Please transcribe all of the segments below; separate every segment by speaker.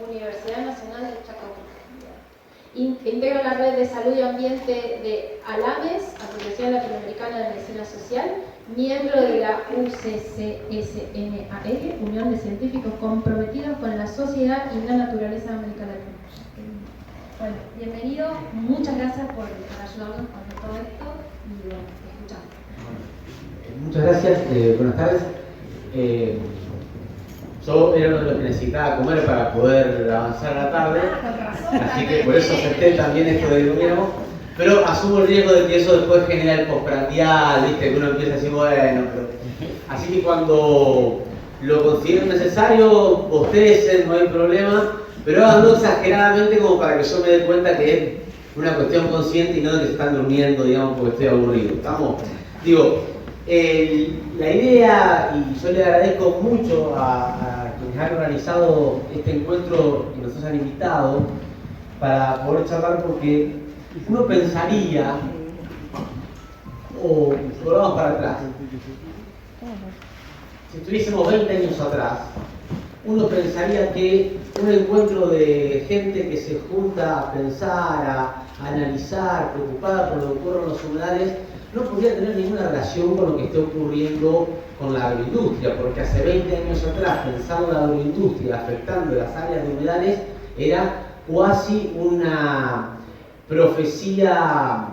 Speaker 1: Universidad Nacional del Chaco. Integra la red de salud y ambiente de ALAMES, Asociación Latinoamericana de Medicina Social, miembro de la UCCSNAL, Unión de Científicos Comprometidos con la Sociedad y la Naturaleza de América Latina. Bueno, bienvenido, muchas gracias por ayudarnos con todo esto y bueno, escuchamos.
Speaker 2: Muchas gracias, buenas tardes. Yo era uno de los que necesitaba comer para poder avanzar a la tarde, así que por eso acepté también esto de que comiéramos, pero asumo el riesgo de que eso después genera el postprandial, ¿viste? Que uno empieza a decir, bueno, pero... Así que cuando lo consideren necesario, bostecen, no hay problema, pero háganlo exageradamente como para que yo me dé cuenta que es una cuestión consciente y no de que se están durmiendo, digamos, porque estoy aburrido. ¿Estamos? Digo, la idea, y yo le agradezco mucho a quienes han organizado este encuentro y nos han invitado para poder charlar, porque uno pensaría, o volvamos para atrás, si estuviésemos 20 años atrás, uno pensaría que un encuentro de gente que se junta a pensar, a analizar, preocupada por lo que ocurre en los humedales, no podía tener ninguna relación con lo que esté ocurriendo con la agroindustria, porque hace 20 años atrás pensar la agroindustria afectando las áreas de humedales era cuasi una profecía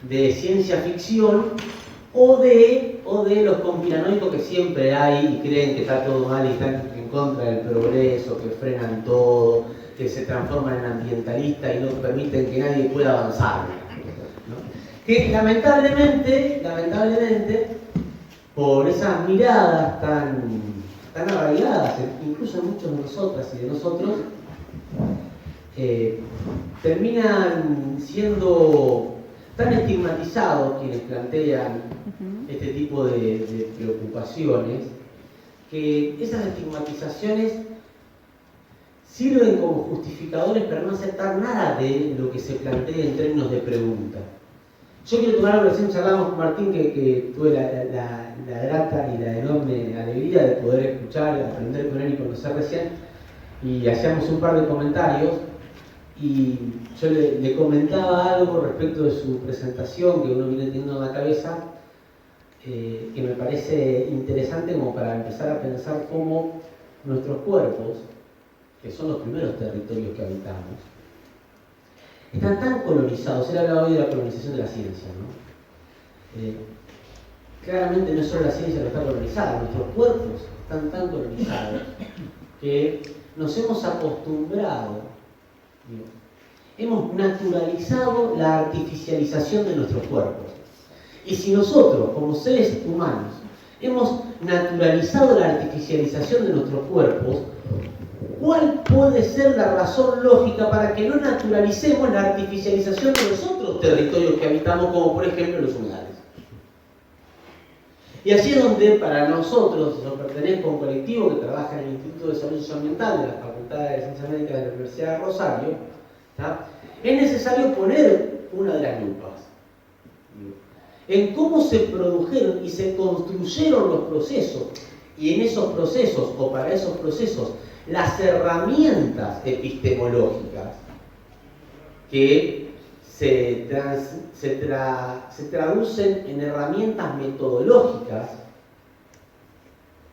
Speaker 2: de ciencia ficción o de los conspiranoicos que siempre hay y creen que está todo mal y están en contra del progreso, que frenan todo, que se transforman en ambientalistas y no permiten que nadie pueda avanzar, ¿no? Que lamentablemente, por esas miradas tan arraigadas, incluso en muchos de nosotras y de nosotros, terminan siendo tan estigmatizados quienes plantean este tipo de preocupaciones, que esas estigmatizaciones sirven como justificadores para no aceptar nada de lo que se plantea en términos de pregunta. Yo quiero tomar algo, recién charlábamos con Martín, que tuve la grata y la enorme alegría de poder escuchar, aprender con él y conocer recién, y hacíamos un par de comentarios, y yo le comentaba algo respecto de su presentación que uno viene teniendo en la cabeza, que me parece interesante como para empezar a pensar cómo nuestros cuerpos, que son los primeros territorios que habitamos, están tan colonizados. Él hablaba hoy de la colonización de la ciencia, ¿no? Claramente no es solo la ciencia que está colonizada, nuestros cuerpos están tan colonizados que nos hemos acostumbrado, hemos naturalizado la artificialización de nuestros cuerpos. Y si nosotros, como seres humanos, hemos naturalizado la artificialización de nuestros cuerpos, ¿cuál puede ser la razón lógica para que no naturalicemos la artificialización de los otros territorios que habitamos, como por ejemplo los humedales? Y allí es donde para nosotros, yo pertenezco a un colectivo que trabaja en el Instituto de Salud Socioambiental de la Facultad de Ciencias Médicas de la Universidad de Rosario, ¿tá? Es necesario poner una de las lupas en cómo se produjeron y se construyeron los procesos, y en esos procesos, o para esos procesos, las herramientas epistemológicas que se traducen en herramientas metodológicas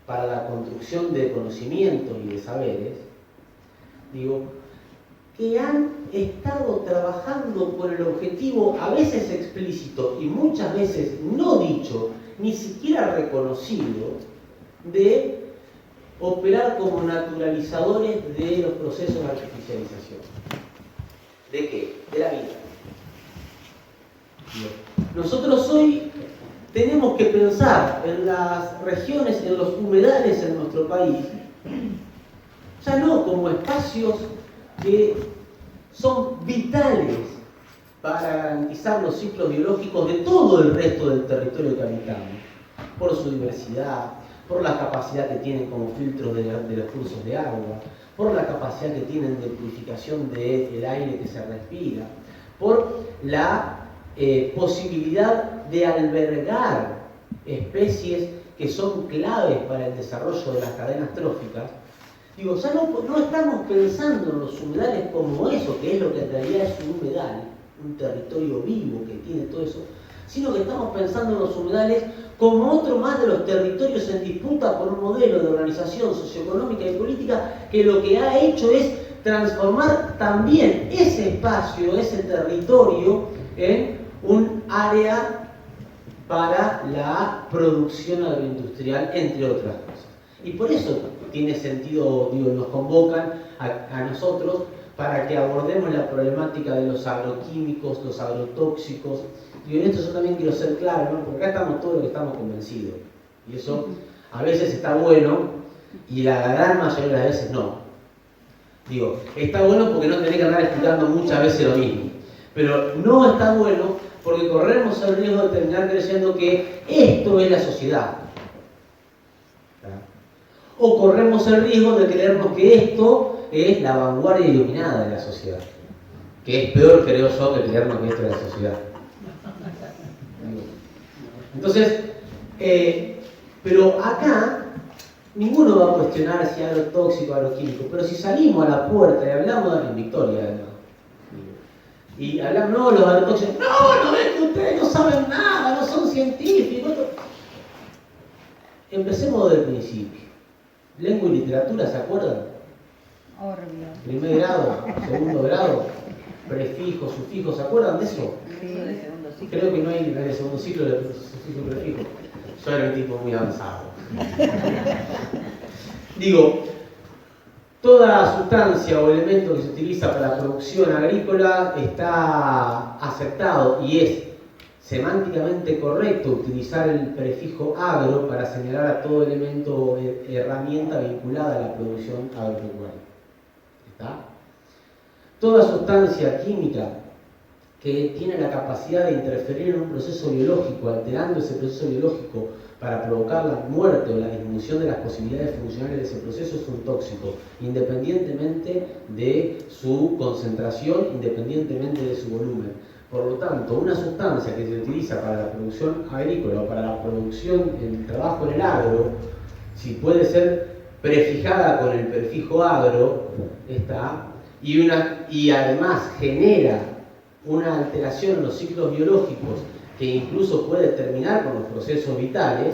Speaker 2: para la construcción de conocimientos y de saberes, que han estado trabajando con el objetivo, a veces explícito y muchas veces no dicho, ni siquiera reconocido, de operar como naturalizadores de los procesos de artificialización. ¿De qué? De la vida. Nosotros hoy tenemos que pensar en las regiones, en los humedales en nuestro país, ya no como espacios que son vitales para garantizar los ciclos biológicos de todo el resto del territorio que habitamos, por su diversidad, por la capacidad que tienen como filtros de los cursos de agua, por la capacidad que tienen de purificación del aire que se respira, por la posibilidad de albergar especies que son claves para el desarrollo de las cadenas tróficas, Digo, ya no estamos pensando en los humedales como eso, que es lo que en realidad es un humedal, un territorio vivo que tiene todo eso, sino que estamos pensando en los humedales como otro más de los territorios en disputa por un modelo de organización socioeconómica y política que lo que ha hecho es transformar también ese espacio, ese territorio, en un área para la producción agroindustrial, entre otras cosas. Y por eso tiene sentido, digo, nos convocan a nosotros para que abordemos la problemática de los agroquímicos, los agrotóxicos. Y en esto yo también quiero ser claro, ¿no? Porque acá estamos todos los que estamos convencidos. Y eso a veces está bueno y la gran mayoría de las veces no. Digo, está bueno porque no tenés que andar explicando muchas veces lo mismo. Pero no está bueno porque corremos el riesgo de terminar creyendo que esto es la sociedad. O corremos el riesgo de creernos que esto es la vanguardia iluminada de la sociedad. Que es peor, creo yo, que creernos que esto es la sociedad. Entonces, pero acá ninguno va a cuestionar si agrotóxico o agroquímico, pero si salimos a la puerta y hablamos en Victoria, además, y hablamos, no, los agrotóxicos, no ven que ustedes no saben nada, no son científicos. Empecemos desde el principio. Lengua y literatura, ¿se acuerdan?
Speaker 3: Obvio.
Speaker 2: Primer grado, segundo grado, prefijo, sufijo, ¿se acuerdan de eso?
Speaker 3: Sí.
Speaker 2: Creo que no hay en el segundo ciclo de sufijo y prefijo. Yo era un tipo muy avanzado. Digo, toda sustancia o elemento que se utiliza para la producción agrícola está aceptado y es semánticamente correcto utilizar el prefijo agro para señalar a todo elemento o herramienta vinculada a la producción agropecuaria. ¿Está? Toda sustancia química que tiene la capacidad de interferir en un proceso biológico, alterando ese proceso biológico para provocar la muerte o la disminución de las posibilidades funcionales de ese proceso, es un tóxico, independientemente de su concentración, independientemente de su volumen. Por lo tanto, una sustancia que se utiliza para la producción agrícola o para la producción, el trabajo en el agro, si puede ser prefijada con el prefijo agro, está, y además genera una alteración en los ciclos biológicos que incluso puede terminar con los procesos vitales,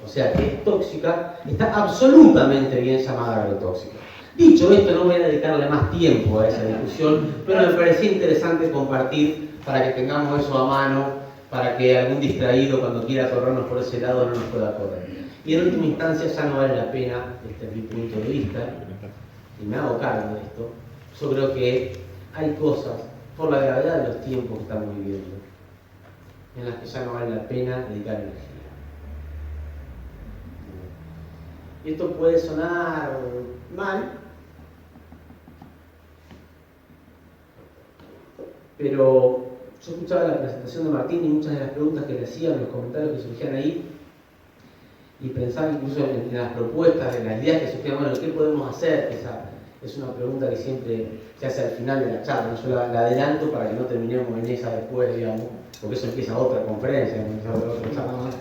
Speaker 2: o sea que es tóxica, está absolutamente bien llamada agrotóxica. Dicho esto, no voy a dedicarle más tiempo a esa discusión, pero me parecía interesante compartir para que tengamos eso a mano, para que algún distraído cuando quiera corrernos por ese lado no nos pueda correr. Y en última instancia ya no vale la pena, este es mi punto de vista, y me hago cargo de esto, yo creo que hay cosas, por la gravedad de los tiempos que estamos viviendo, en las que ya no vale la pena dedicar energía. Y esto puede sonar mal, pero yo escuchaba la presentación de Martín y muchas de las preguntas que le hacían, los comentarios que surgían ahí, y pensaba incluso en las propuestas, en las ideas que surgían, bueno, ¿qué podemos hacer? Esa es una pregunta que siempre se hace al final de la charla, yo la adelanto para que no terminemos en esa después, digamos, porque eso empieza otra conferencia, otra charla más.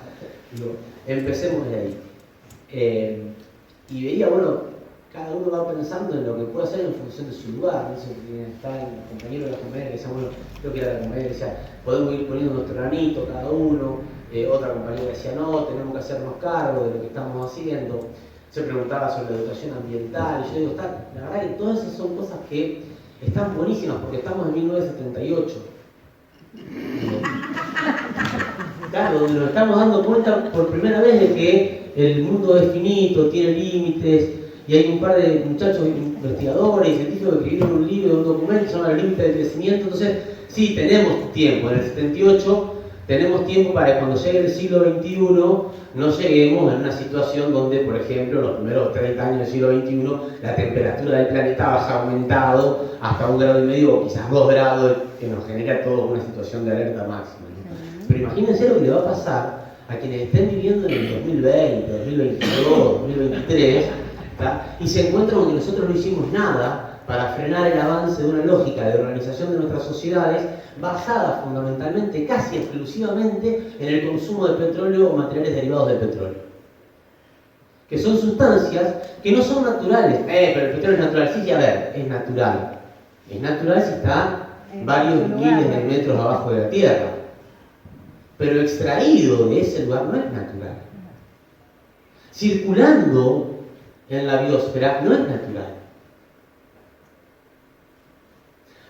Speaker 2: Empecemos de ahí. Y veía, bueno, cada uno va pensando en lo que puede hacer en función de su lugar. Está el compañero de la compañera que decía, bueno, creo que era la compañera que decía, podemos ir poniendo nuestro granito cada uno. Otra compañera decía, no, tenemos que hacernos cargo de lo que estamos haciendo. Se preguntaba sobre la educación ambiental. Y yo digo, la verdad que todas esas son cosas que están buenísimas porque estamos en 1978. Claro, donde nos estamos dando cuenta por primera vez de que el mundo es finito, tiene límites, y hay un par de muchachos investigadores y científicos que escribieron un libro, un documento que se llama El límite del crecimiento. Entonces, sí, tenemos tiempo. En el 78 tenemos tiempo para que cuando llegue el siglo XXI no lleguemos en una situación donde, por ejemplo, en los primeros 30 años del siglo XXI la temperatura del planeta haya aumentado hasta 1,5 grados o quizás 2 grados, que nos genera toda una situación de alerta máxima, ¿no? Pero imagínense lo que le va a pasar a quienes estén viviendo en el 2020, 2022, 2023, ¿tá? Y se encuentran con que nosotros no hicimos nada para frenar el avance de una lógica de organización de nuestras sociedades basada fundamentalmente, casi exclusivamente, en el consumo de petróleo o materiales derivados del petróleo. que son sustancias que no son naturales. Pero el petróleo es natural. Sí, a ver, es natural. Es natural si está varios miles de metros abajo de la tierra. Pero extraído de ese lugar no es natural. Circulando en la biosfera no es natural.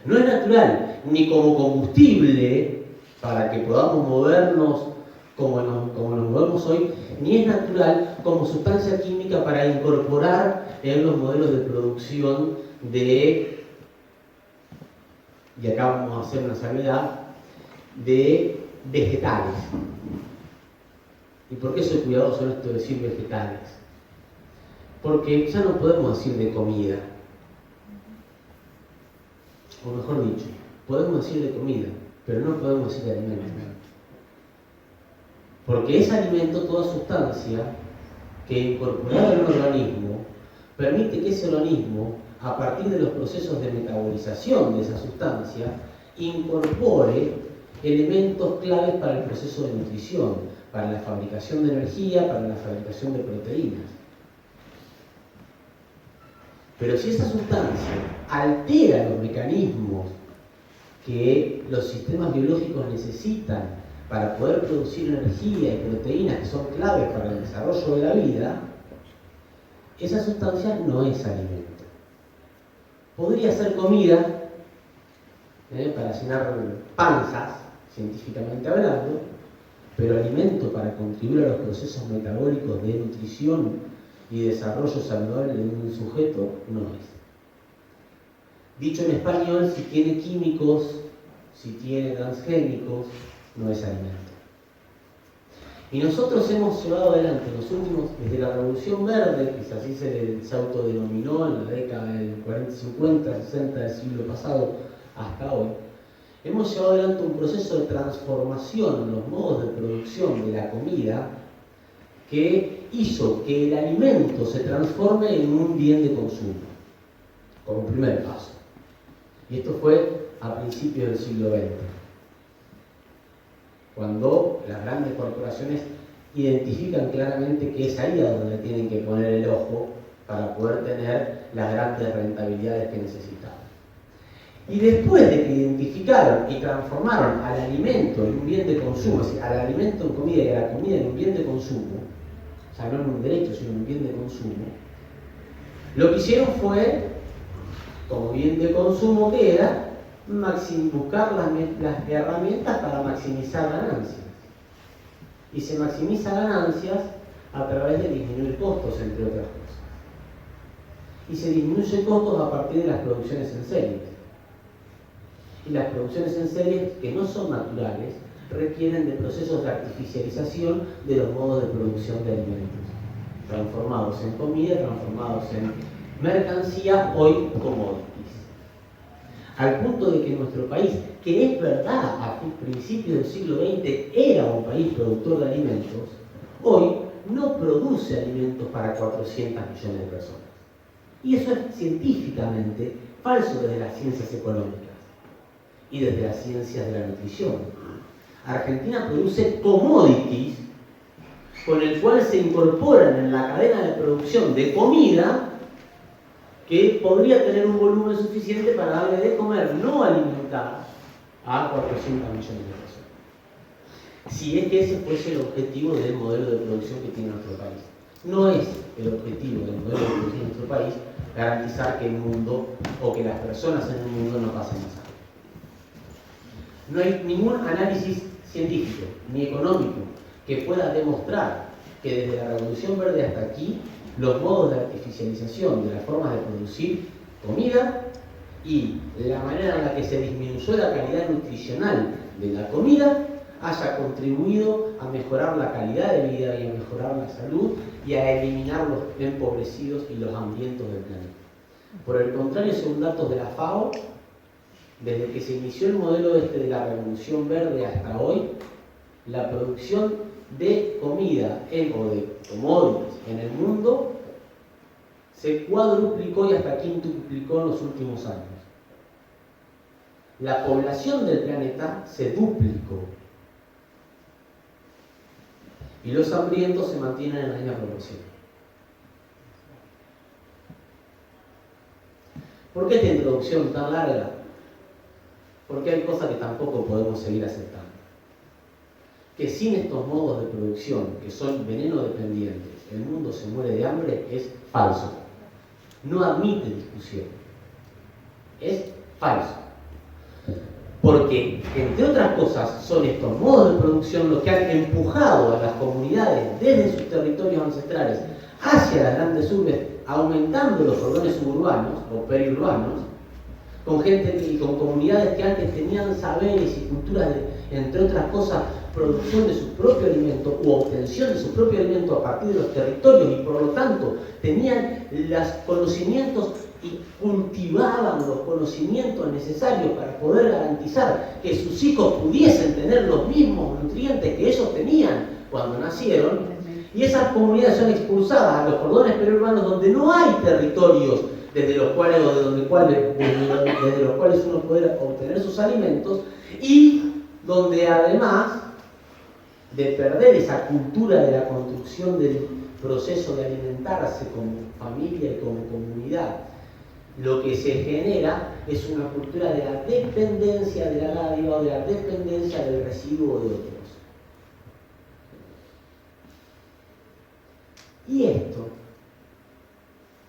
Speaker 2: No es natural ni como combustible para que podamos movernos como nos movemos hoy, ni es natural como sustancia química para incorporar en los modelos de producción de, y acá vamos a hacer una salvedad, de vegetales. ¿Y por qué soy cuidadoso en esto de decir vegetales? Porque ya no podemos decir de comida. O mejor dicho, podemos decir de comida, pero no podemos decir de alimentos. Porque es alimento toda sustancia que incorporada en un organismo permite que ese organismo, a partir de los procesos de metabolización de esa sustancia, incorpore elementos claves para el proceso de nutrición, para la fabricación de energía, para la fabricación de proteínas. Pero si esa sustancia altera los mecanismos que los sistemas biológicos necesitan para poder producir energía y proteínas que son claves para el desarrollo de la vida, esa sustancia no es alimento. Podría ser comida para llenar panzas, científicamente hablando, pero alimento para contribuir a los procesos metabólicos de nutrición y desarrollo saludable de un sujeto no es. Dicho en español, si tiene químicos, si tiene transgénicos, no es alimento. Y nosotros hemos llevado adelante los últimos, desde la Revolución Verde, que así se autodenominó en la década del 40, 50, 60 del siglo pasado hasta hoy, hemos llevado adelante un proceso de transformación en los modos de producción de la comida que hizo que el alimento se transforme en un bien de consumo, como primer paso. Y esto fue a principios del siglo XX, cuando las grandes corporaciones identifican claramente que es ahí a donde tienen que poner el ojo para poder tener las grandes rentabilidades que necesitaban. Y después de que identificaron y transformaron al alimento en un bien de consumo, es decir, al alimento en comida y a la comida en un bien de consumo, o sea, no en un derecho, sino en un bien de consumo, lo que hicieron fue, como bien de consumo que era, buscar las herramientas para maximizar ganancias. Y se maximiza ganancias a través de disminuir costos, entre otras cosas. Y se disminuye costos a partir de las producciones en serie. Y las producciones en serie, que no son naturales, requieren de procesos de artificialización de los modos de producción de alimentos, transformados en comida, transformados en mercancía, hoy commodities. Al punto de que nuestro país, que es verdad, a principios del siglo XX era un país productor de alimentos, hoy no produce alimentos para 400 millones de personas. Y eso es científicamente falso desde las ciencias económicas y desde las ciencias de la nutrición. Argentina produce commodities con el cual se incorporan en la cadena de producción de comida que podría tener un volumen suficiente para darle de comer, no alimentar, a 400 millones de personas. Si es que ese fuese el objetivo del modelo de producción que tiene nuestro país. No es el objetivo del modelo de producción de nuestro país garantizar que el mundo o que las personas en el mundo no pasen más hambre. No hay ningún análisis científico ni económico que pueda demostrar que desde la Revolución Verde hasta aquí los modos de artificialización de las formas de producir comida y la manera en la que se disminuyó la calidad nutricional de la comida haya contribuido a mejorar la calidad de vida y a mejorar la salud y a eliminar los empobrecidos y los hambrientos del planeta. Por el contrario, según datos de la FAO, desde que se inició el modelo de la Revolución Verde hasta hoy, la producción de comida o de commodities en el mundo se cuadruplicó y hasta quintuplicó en los últimos años. La población del planeta se duplicó y los hambrientos se mantienen en la misma proporción. ¿Por qué esta introducción tan larga? Porque hay cosas que tampoco podemos seguir aceptando. Que sin estos modos de producción, que son veneno dependientes, el mundo se muere de hambre, es falso. No admite discusión. Es falso. Porque, entre otras cosas, son estos modos de producción los que han empujado a las comunidades desde sus territorios ancestrales hacia las grandes urbes, aumentando los cordones suburbanos o periurbanos, con gente y con comunidades que antes tenían saberes y culturas de, entre otras cosas, producción de su propio alimento u obtención de su propio alimento a partir de los territorios y por lo tanto tenían los conocimientos y cultivaban los conocimientos necesarios para poder garantizar que sus hijos pudiesen tener los mismos nutrientes que ellos tenían cuando nacieron, y esas comunidades son expulsadas a los cordones periurbanos donde no hay territorios desde los cuales uno puede obtener sus alimentos, y donde además de perder esa cultura de la construcción del proceso de alimentarse como familia y como comunidad, lo que se genera es una cultura de la dependencia de la dádiva o de la dependencia del residuo de otros. Y esto,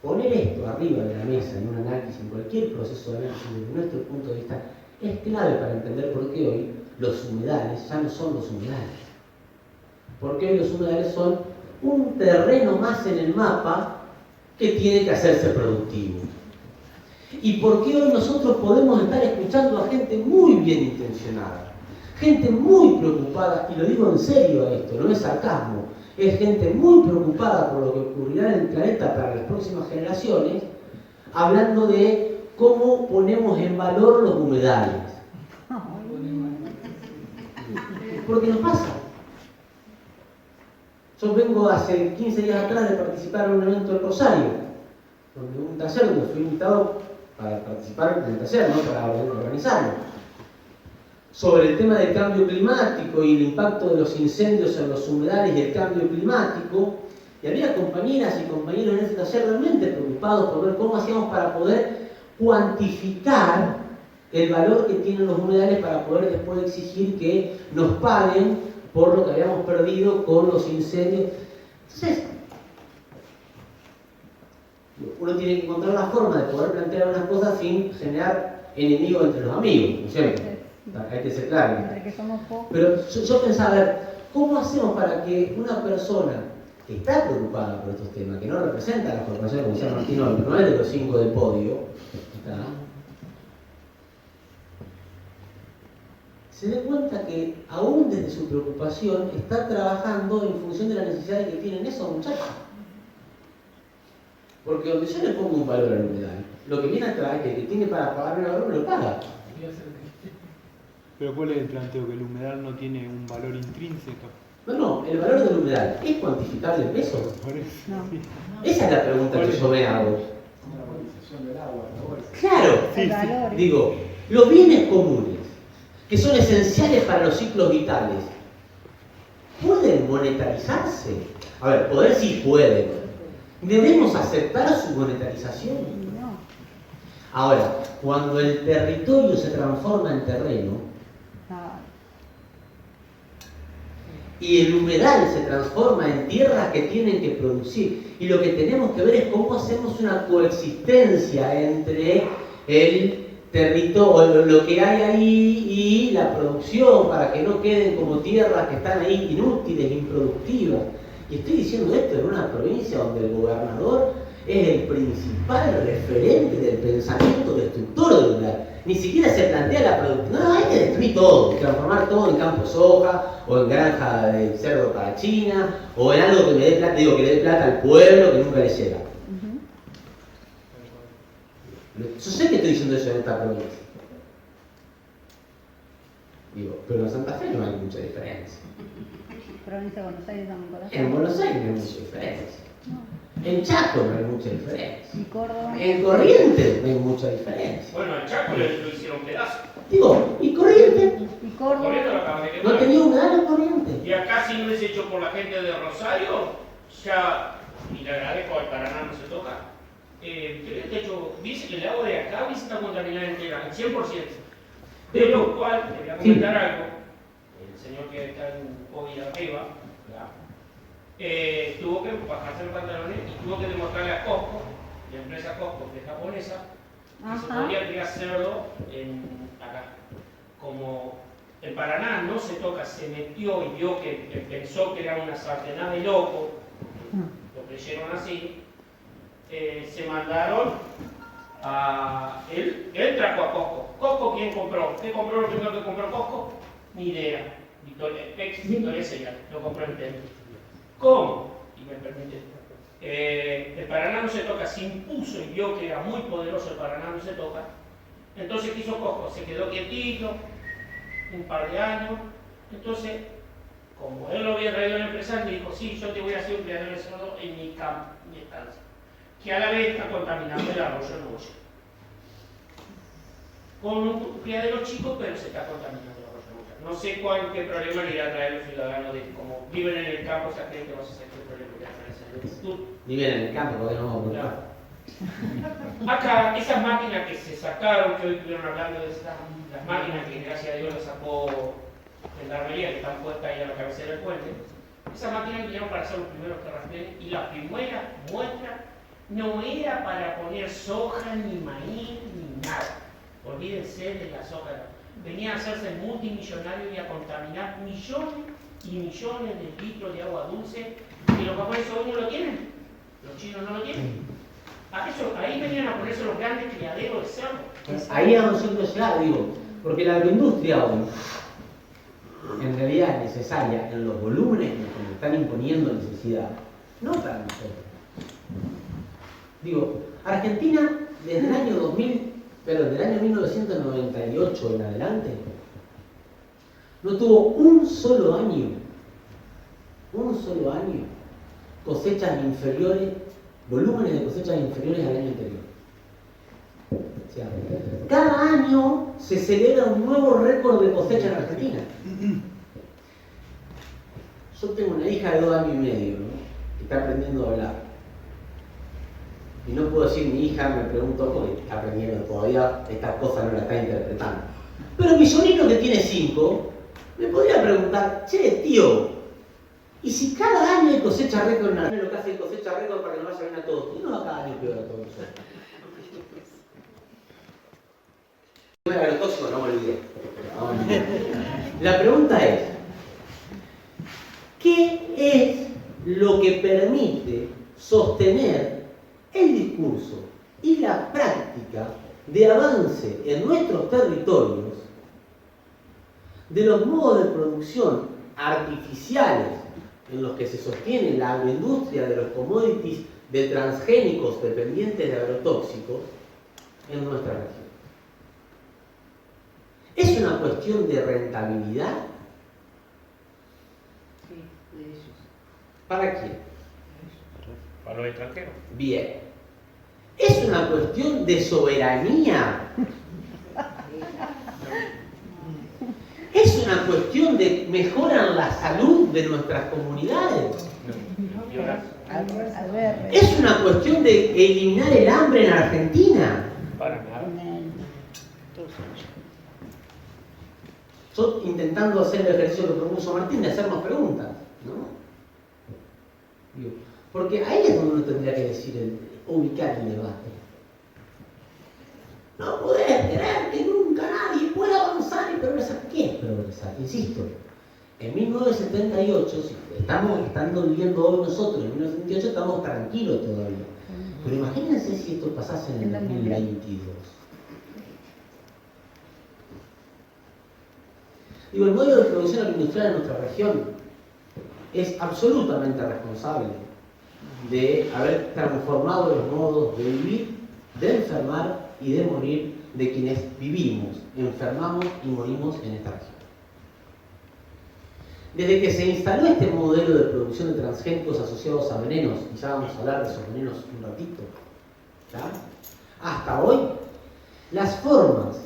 Speaker 2: poner esto arriba de la mesa en un análisis, en cualquier proceso de análisis desde nuestro punto de vista, es clave para entender por qué hoy los humedales ya no son los humedales. Porque hoy los humedales son un terreno más en el mapa que tiene que hacerse productivo. Y porque hoy nosotros podemos estar escuchando a gente muy bien intencionada, gente muy preocupada, y lo digo en serio a esto, no es sarcasmo, es gente muy preocupada por lo que ocurrirá en el planeta para las próximas generaciones, hablando de cómo ponemos en valor los humedales. Porque nos pasa. Yo vengo hace 15 días atrás de participar en un evento del Rosario, donde un taller donde fui invitado para participar en el taller, no para organizarlo, sobre el tema del cambio climático y el impacto de los incendios en los humedales y el cambio climático, y había compañeras y compañeros en ese taller realmente preocupados por ver cómo hacíamos para poder cuantificar el valor que tienen los humedales para poder después exigir que nos paguen por lo que habíamos perdido con los incendios. Entonces, uno tiene que encontrar la forma de poder plantear unas cosas sin generar enemigos entre los amigos, ¿no es cierto? Hay que ser claro. Pero yo pensaba, a ver, ¿cómo hacemos para que una persona que está preocupada por estos temas, que no representa a la corporación como decía Martín hoy, no es de los 5 del podio, ¿está?, se dé cuenta que aún desde su preocupación está trabajando en función de las necesidades que tienen esos muchachos? Porque donde yo le pongo un valor al humedal, lo que viene atrás, que el que tiene para pagar un valor, me lo paga.
Speaker 4: Pero ¿cuál es el planteo? ¿Que el humedal no tiene un valor intrínseco?
Speaker 2: No, el valor del humedal, ¿es cuantificable en pesos?
Speaker 3: No.
Speaker 2: Esa es la pregunta que yo me hago. Claro,
Speaker 3: Sí.
Speaker 2: digo, los bienes comunes, que son esenciales para los ciclos vitales, ¿pueden monetarizarse? A ver, poder sí pueden. ¿Debemos aceptar su monetarización?
Speaker 3: No.
Speaker 2: Ahora, cuando el territorio se transforma en terreno y el humedal se transforma en tierras que tienen que producir, y lo que tenemos que ver es cómo hacemos una coexistencia entre el territorio, lo que hay ahí y la producción, para que no queden como tierras que están ahí inútiles, improductivas. Y estoy diciendo esto en una provincia donde el gobernador es el principal referente del pensamiento destructor del lugar. Ni siquiera se plantea la producción. No, hay que destruir todo, transformar todo en campo de soja, o en granja de cerdo para China, o en algo que me dé plata, digo, que le dé plata al pueblo que nunca le llega. Yo sé que estoy diciendo eso en esta provincia. Digo, pero en Santa Fe no hay mucha diferencia.
Speaker 3: Provincia de Buenos Aires también corazón.
Speaker 2: En Buenos Aires no hay mucha diferencia. En Chaco no hay mucha diferencia.
Speaker 3: ¿Y Córdoba?
Speaker 2: En Corrientes no hay mucha diferencia.
Speaker 5: Bueno, al Chaco lo hicieron pedazo.
Speaker 2: Digo, ¿y Corrientes?
Speaker 3: ¿Y
Speaker 5: Corrientes lo
Speaker 3: Córdoba?
Speaker 5: acaban de
Speaker 2: ¿No
Speaker 5: quemar.
Speaker 2: tenía humedal en Corrientes?
Speaker 5: Y acá si no es hecho por la gente de Rosario, ya, y le agradezco, al Paraná no se toca. el techo, dice que el agua de acá está contaminada entera, al 100%. De lo cual, te voy a comentar algo, el señor que está en COVID arriba, tuvo que bajarse los pantalones y tuvo que demostrarle a Costco, la empresa Costco, que es japonesa, que se podía criar cerdo acá. Como en Paraná no se toca, se metió y vio que pensó que era una sartenada de loco, lo creyeron así, se mandaron a... Él trajo a Costco. ¿Costco quién compró? ¿Qué compró lo primero que compró Costco? Ni idea. Victoria Serial, lo compró entero. ¿Cómo? Y me permite. El Paraná no se toca, se impuso y vio que era muy poderoso el Paraná no se toca. Entonces, ¿qué hizo Costco? Se quedó quietito un par de años. Entonces, como él lo había traído a la empresa, le dijo, sí, yo te voy a hacer un criadero de cerdo en mi campo, mi estancia, que a la vez está contaminando el arroyo Nogoyá. Con un criadero chico, pero se está contaminando el arroyo Nogoyá. No sé qué problema le irá a traer los ciudadanos de como viven en el campo, esa gente va a saber qué problema le irá a traer en el futuro.
Speaker 2: Viven en el campo, porque no vamos a buscar.
Speaker 5: Acá, esas máquinas que se sacaron, que hoy estuvieron hablando de las máquinas que gracias a Dios las sacó Gendarmería, que están puestas ahí a la cabecera del puente, esas máquinas vinieron para ser los primeros que rastreen y la primera muestra no era para poner soja, ni maíz, ni nada. Olvídense de la soja. Venía a hacerse multimillonario y a contaminar millones y millones de litros de agua dulce y los japoneses hoy no lo tienen. Los chinos no lo tienen. Ahí venían a ponerse los grandes criaderos de cerdo.
Speaker 2: Ahí es donde nosotros ya digo, porque la agroindustria hoy en realidad es necesaria en los volúmenes que nos están imponiendo necesidad, no para nosotros. Digo, Argentina desde el año 2000, pero desde el año 1998 en adelante, no tuvo un solo año cosechas inferiores, volúmenes de cosechas inferiores al año anterior. O sea, cada año se celebra un nuevo récord de cosecha en Argentina. Yo tengo una hija de 2 años y medio, ¿no?, que está aprendiendo a hablar. Y no puedo decir mi hija, me pregunto, porque está aprendiendo todavía, esta cosa no la está interpretando. Pero mi sobrino que tiene 5, me podría preguntar, che, tío, ¿y si cada año hay cosecha récord en Argentina, lo que hace cosecha récord para que nos vaya bien a todos? ¿Y no cada año peor a todos nosotros? El agrotóxico, no me olvidé. La pregunta es, ¿qué es lo que permite sostener el discurso y la práctica de avance en nuestros territorios de los modos de producción artificiales en los que se sostiene la agroindustria de los commodities de transgénicos dependientes de agrotóxicos en nuestra región? ¿Es una cuestión de rentabilidad?
Speaker 3: Sí, de ellos.
Speaker 2: ¿Para quién?
Speaker 5: Para los extranjeros.
Speaker 2: Bien. ¿Es una cuestión de soberanía? ¿Es una cuestión de mejorar la salud de nuestras comunidades? ¿Es una cuestión de eliminar el hambre en Argentina?
Speaker 5: Para nada.
Speaker 2: Yo intentando hacer el ejercicio que propuso Martín de hacernos preguntas, ¿no? Digo, porque ahí es donde uno tendría que decir, ubicar el debate. No podés querer que nunca nadie pueda avanzar y progresar. ¿Qué es progresar? Insisto, en 1978, si estamos viviendo hoy nosotros, en 1978 estamos tranquilos todavía. Pero imagínense si esto pasase en el 2022. Digo, el modelo de producción agroindustrial en nuestra región es absolutamente responsable de haber transformado los modos de vivir, de enfermar y de morir de quienes vivimos, enfermamos y morimos en esta región. Desde que se instaló este modelo de producción de transgénicos asociados a venenos, y ya vamos a hablar de esos venenos un ratito, ¿ya?, hasta hoy, las formas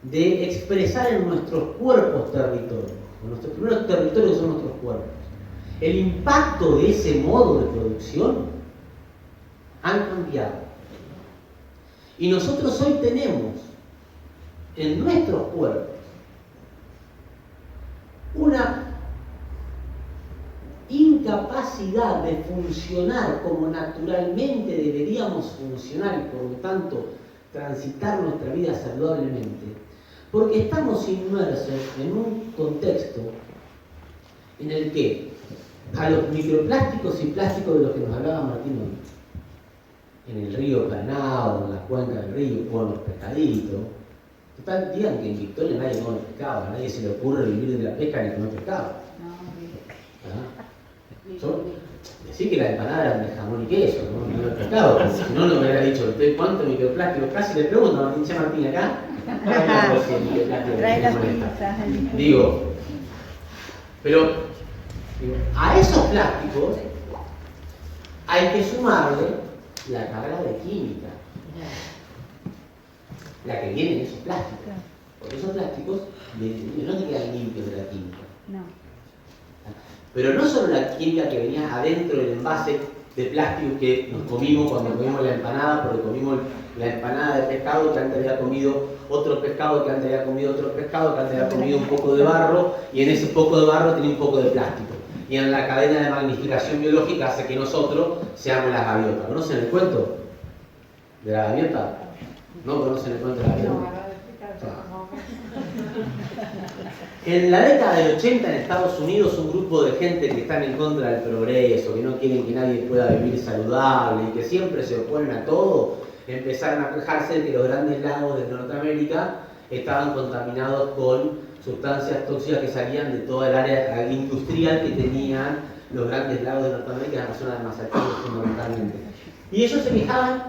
Speaker 2: de expresar en nuestros cuerpos territorios, nuestros primeros territorios son nuestros cuerpos, el impacto de ese modo de producción han cambiado. Y nosotros hoy tenemos en nuestros cuerpos una incapacidad de funcionar como naturalmente deberíamos funcionar y por lo tanto transitar nuestra vida saludablemente, porque estamos inmersos en un contexto en el que a los microplásticos y plásticos de los que nos hablaba Martín hoy, en el río Paraná o en la cuenca del río o en los pescaditos, total, digan que en Victoria nadie come pescado, a nadie se le ocurre vivir de la pesca ni comer pescado. Yo decir que la empanada era de jamón y queso, no de pescado, porque si no, no me hubiera dicho cuánto microplástico. Casi le pregunto a Martín, Martín acá,
Speaker 3: trae las pizzas.
Speaker 2: Digo, a esos plásticos hay que sumarle la carga de química, la que viene en esos plásticos. Porque esos plásticos no te quedan limpios de la química.
Speaker 3: No.
Speaker 2: Pero no solo la química que venía adentro del envase de plástico que nos comimos cuando comimos la empanada, porque comimos la empanada de pescado que antes había comido otro pescado, que antes había comido otro pescado, que antes había comido un poco de barro, y en ese poco de barro tenía un poco de plástico. Y en la cadena de magnificación biológica hace que nosotros seamos las gaviotas. ¿Conocen el cuento de la gaviota? ¿No conocen el cuento de la gaviota? En la década del 80 en Estados Unidos un grupo de gente que están en contra del progreso, que no quieren que nadie pueda vivir saludable y que siempre se oponen a todo, empezaron a quejarse de que los grandes lagos de Norteamérica estaban contaminados con sustancias tóxicas que salían de toda el área industrial que tenían los grandes lagos de Norteamérica, en la zona de Massachusetts fundamentalmente. Y ellos se quejaban,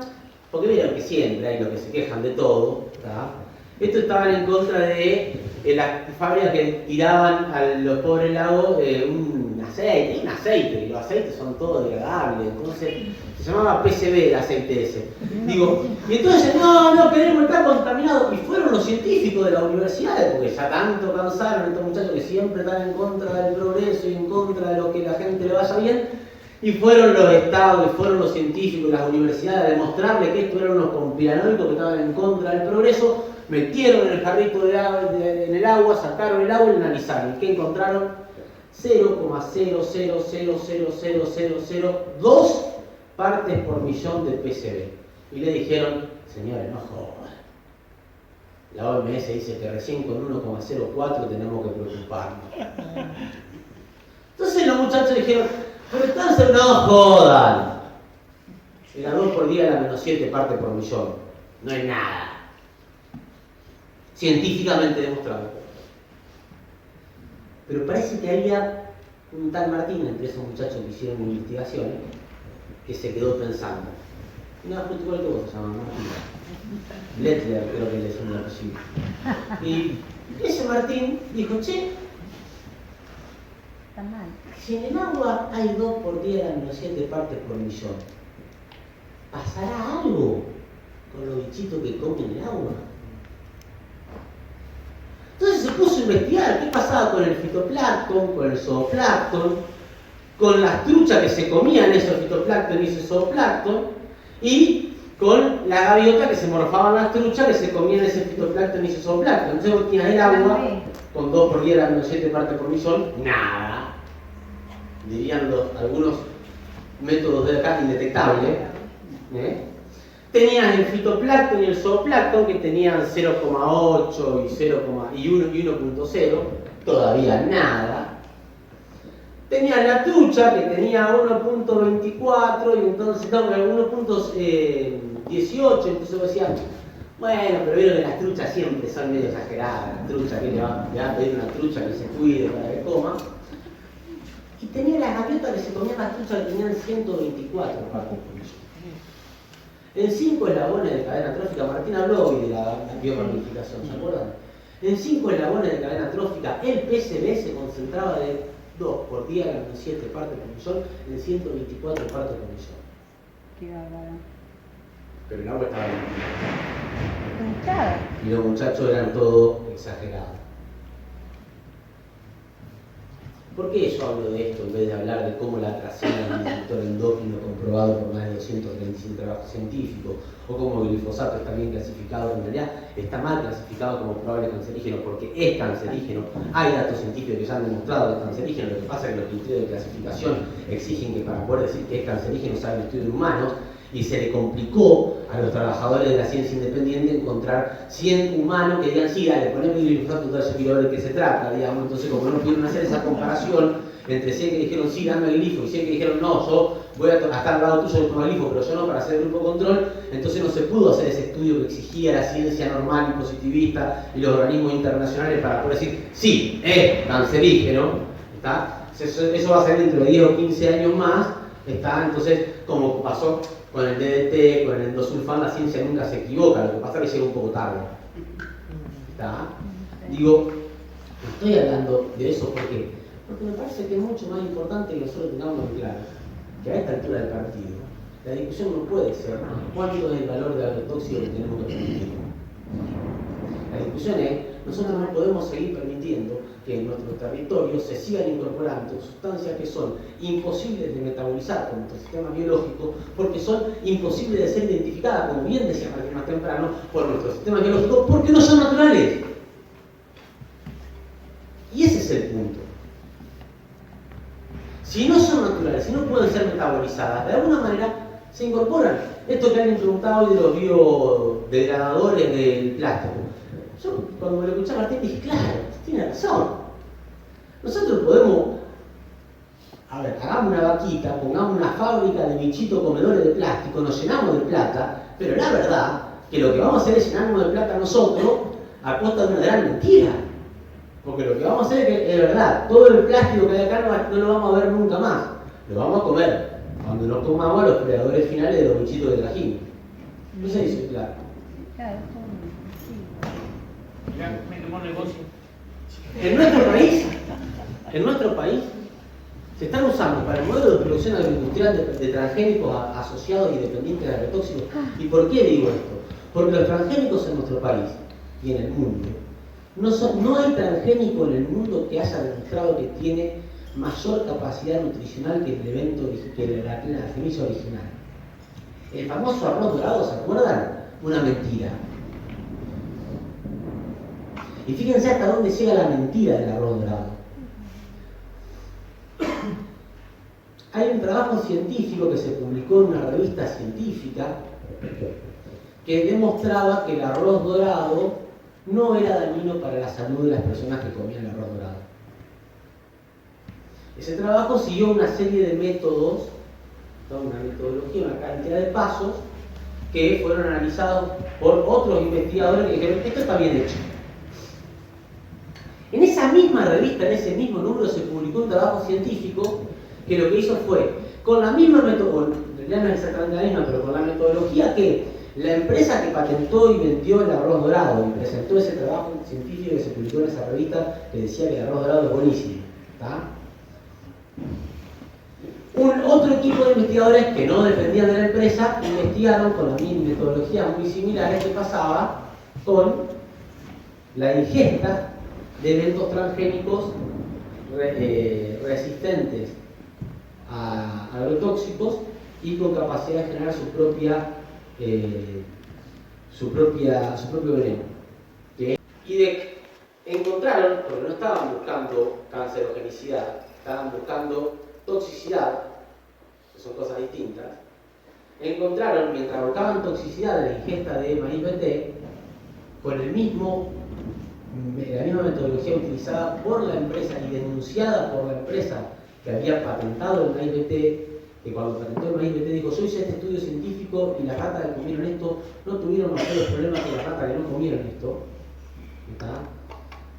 Speaker 2: porque vieron que siempre hay los que se quejan de todo, ¿tá? Estos estaban en contra de las fábricas que tiraban a los pobres lagos un aceite, y los aceites son todos degradables, entonces se llamaba PCB el aceite ese. Digo, y entonces no queremos estar contaminados, y fueron los científicos de las universidades, porque ya tanto cansaron estos muchachos que siempre están en contra del progreso y en contra de lo que la gente le vaya bien, y fueron los estados, y fueron los científicos de las universidades a demostrarle que estos eran unos conspiranoicos que estaban en contra del progreso. Metieron en el jarrito en el agua, sacaron el agua y lo analizaron. ¿Qué encontraron? 0,0000002 partes por millón de PCB. Y le dijeron, señores, no jodan. La OMS dice que recién con 1,04 tenemos que preocuparnos. Entonces los muchachos dijeron, pero entonces no jodan. Era 2 por día, era menos 7 partes por millón. No es nada. Científicamente demostrado. Pero parece que había un tal Martín, entre esos muchachos que hicieron investigaciones, que se quedó pensando. Y no, justo igual que vos, se llama Martín. Lettler, creo que le es un apellido. Y ese Martín dijo, che,
Speaker 3: Está mal.
Speaker 2: si en el agua hay 2 por 10 a menos 7 partes por millón, ¿pasará algo con los bichitos que comen el agua? Entonces se puso a investigar qué pasaba con el fitoplancton, con el zooplancton, con las truchas que se comían esos fitoplancton y ese zooplancton, y con la gaviota que se morfaban las truchas que se comían ese fitoplancton y ese zooplancton. Entonces vos tenías el agua con 2 por 10 a menos 7 partes por millón, nada. Dirían algunos métodos de acá indetectables. Tenías el fitoplancton y el zooplancton que tenían 0,8 y 1,0, todavía nada. Tenías la trucha que tenía 1,24 y entonces, no, 1,18, entonces decían, bueno, pero vieron que las truchas siempre son medio exageradas, las truchas, que le va a pedir una trucha que se cuide para que coma. Y tenía las gaviotas que se comían las truchas que tenían 124 partes por millón. En 5 eslabones de cadena trófica, Martín habló hoy de la biomagnificación, ¿se acuerdan? En 5 eslabones de cadena trófica, el PCB se concentraba de 2 por 10 a menos 7 partes por millón en 124 partes por millón.
Speaker 3: Qué bárbaro.
Speaker 2: Pero el agua estaba limpia.
Speaker 3: Claro.
Speaker 2: Y los muchachos eran todos exagerados. ¿Por qué yo hablo de esto en vez de hablar de cómo la atracina es un disruptor endócrino comprobado por más de 235 trabajos científicos, o cómo el glifosato está bien clasificado, en realidad está mal clasificado como probable cancerígeno porque es cancerígeno? Hay datos científicos que ya han demostrado que es cancerígeno, lo que pasa es que los criterios de clasificación exigen que para poder decir que es cancerígeno se haga un estudio en humanos, y se le complicó a los trabajadores de la ciencia independiente encontrar 100 humanos que digan, sí, dale, poneme el glifosato, entonces yo quiero ver de qué se trata, digamos. Entonces, como no pudieron hacer esa comparación entre 100 que dijeron, sí, dame el glifo, y 100 que dijeron, no, yo voy a estar al lado tuyo, yo tomo el glifo, pero yo no, para hacer el grupo control, entonces no se pudo hacer ese estudio que exigía la ciencia normal y positivista y los organismos internacionales para poder decir, sí, es cancerígeno, ¿está? Eso va a ser dentro de 10 o 15 años más, ¿está? Entonces, como pasó con el DDT, con el endosulfán, la ciencia nunca se equivoca, lo que pasa es que llega un poco tarde. ¿Está? Digo, estoy hablando de eso porque me parece que es mucho más importante que nosotros tengamos en claro que a esta altura del partido la discusión no puede ser cuánto es el valor de agrotóxico que tenemos que permitir. La discusión es, nosotros no podemos seguir permitiendo que en nuestro territorio se sigan incorporando sustancias que son imposibles de metabolizar con nuestro sistema biológico porque son imposibles de ser identificadas, como bien decía Martín más temprano, por nuestro sistema biológico porque no son naturales. Y ese es el punto. Si no son naturales, si no pueden ser metabolizadas, de alguna manera se incorporan. Esto que han preguntado hoy de los biodegradadores del plástico. Yo cuando me lo escuché a Martín dije, claro, tiene razón. Nosotros podemos, a ver, hagamos una vaquita, pongamos una fábrica de bichitos comedores de plástico, nos llenamos de plata, pero la verdad que lo que vamos a hacer es llenarnos de plata nosotros a costa de una gran mentira. Porque lo que vamos a hacer es que, es verdad, todo el plástico que hay acá no lo vamos a ver nunca más. Lo vamos a comer cuando nos comamos a los predadores finales de los bichitos de trajín. No sé si soy claro.
Speaker 3: Claro,
Speaker 5: Mirá, me tomó negocio.
Speaker 2: En nuestro país, se están usando para el modelo de producción agroindustrial de transgénicos asociados y dependientes de agrotóxicos. ¿Y por qué digo esto? Porque los transgénicos en nuestro país y en el mundo, no hay transgénico en el mundo que haya demostrado que tiene mayor capacidad nutricional que el evento que la semilla original. El famoso arroz dorado, ¿se acuerdan? Una mentira. Y fíjense hasta dónde llega la mentira del arroz dorado. Hay un trabajo científico que se publicó en una revista científica que demostraba que el arroz dorado no era dañino para la salud de las personas que comían el arroz dorado. Ese trabajo siguió una serie de métodos, una metodología, una cantidad de pasos que fueron analizados por otros investigadores que dijeron, esto está bien hecho. En esa misma revista, en ese mismo número, se publicó un trabajo científico que lo que hizo fue, con la misma metodología, ya no es exactamente la misma, pero con la metodología que la empresa que patentó y vendió el arroz dorado y presentó ese trabajo científico que se publicó en esa revista que decía que el arroz dorado es buenísimo, ¿está? Otro equipo de investigadores que no dependían de la empresa investigaron con las mismas metodologías muy similares que pasaba con la ingesta de eventos transgénicos resistentes a agrotóxicos y con capacidad de generar su propio veneno. Y encontraron, porque no estaban buscando cancerogenicidad, estaban buscando toxicidad, que son cosas distintas. Encontraron, mientras buscaban toxicidad de la ingesta de maíz BT, con la misma metodología utilizada por la empresa y denunciada por la empresa que había patentado el maíz BT, que cuando patentó el maíz BT dijo, yo hice este estudio científico y las ratas que comieron esto no tuvieron mayores problemas que las ratas que no comieron esto. ¿Está?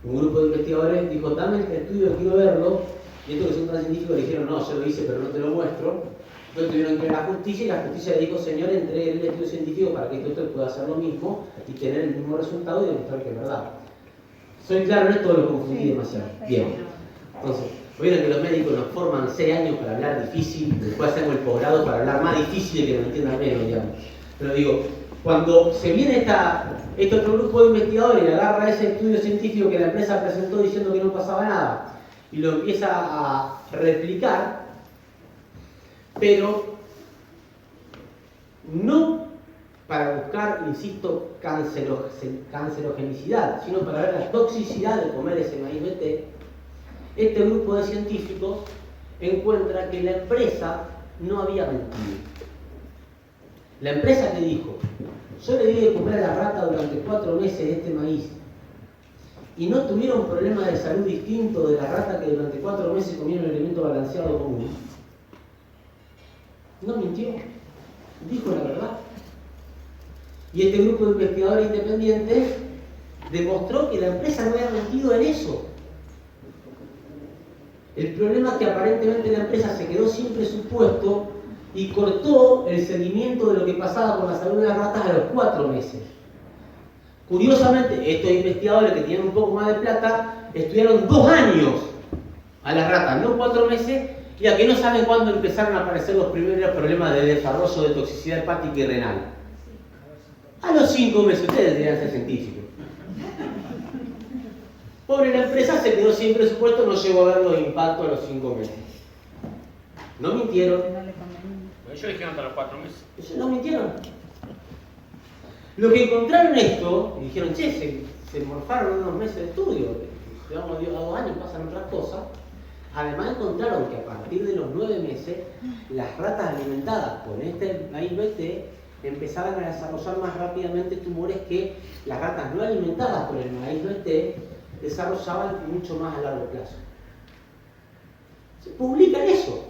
Speaker 2: Un grupo de investigadores dijo, dame este estudio, quiero verlo, y estos que son tan científicos le dijeron, no, yo lo hice pero no te lo muestro. Entonces tuvieron que ir a la justicia y la justicia le dijo, señor, entregue el estudio científico para que esto pueda hacer lo mismo y tener el mismo resultado y demostrar que es verdad. Soy claro en esto, lo confundí demasiado. Bien. Entonces, vieron que los médicos nos forman 6 años para hablar difícil, después hacemos el posgrado para hablar más difícil y que nos entiendan menos, digamos. Pero digo, cuando se viene este otro grupo de investigadores y agarra ese estudio científico que la empresa presentó diciendo que no pasaba nada, y lo empieza a replicar, pero no para buscar, insisto, cancerogenicidad, sino para ver la toxicidad de comer ese maíz BT. Este grupo de científicos encuentra que la empresa no había mentido. La empresa que dijo, yo le di de comer a la rata durante 4 meses este maíz y no tuvieron un problema de salud distinto de la rata que durante 4 meses comieron el alimento balanceado común, no mintió, dijo la verdad. Y este grupo de investigadores independientes demostró que la empresa no había mentido en eso. El problema es que aparentemente la empresa se quedó sin presupuesto y cortó el seguimiento de lo que pasaba con la salud de las ratas a los 4 meses. Curiosamente, estos investigadores que tienen un poco más de plata estudiaron 2 años a las ratas, no 4 meses, y a que no saben cuándo empezaron a aparecer los primeros problemas de desarrollo de toxicidad hepática y renal. A los 5 meses, ustedes deberían ser científicos. Pobre la empresa, se quedó sin presupuesto, no llegó a ver los impactos a los 5 meses. No mintieron.
Speaker 5: Ellos dijeron hasta los 4 meses.
Speaker 2: Ellos no mintieron. Lo que encontraron esto, y dijeron, che, se morfaron unos meses de estudio, digamos, a 2 años pasan otras cosas. Además encontraron que a partir de los 9 meses, las ratas alimentadas con este maíz BT empezaban a desarrollar más rápidamente tumores que las ratas no alimentadas con el maíz BT desarrollaban mucho más a largo plazo. Se publica eso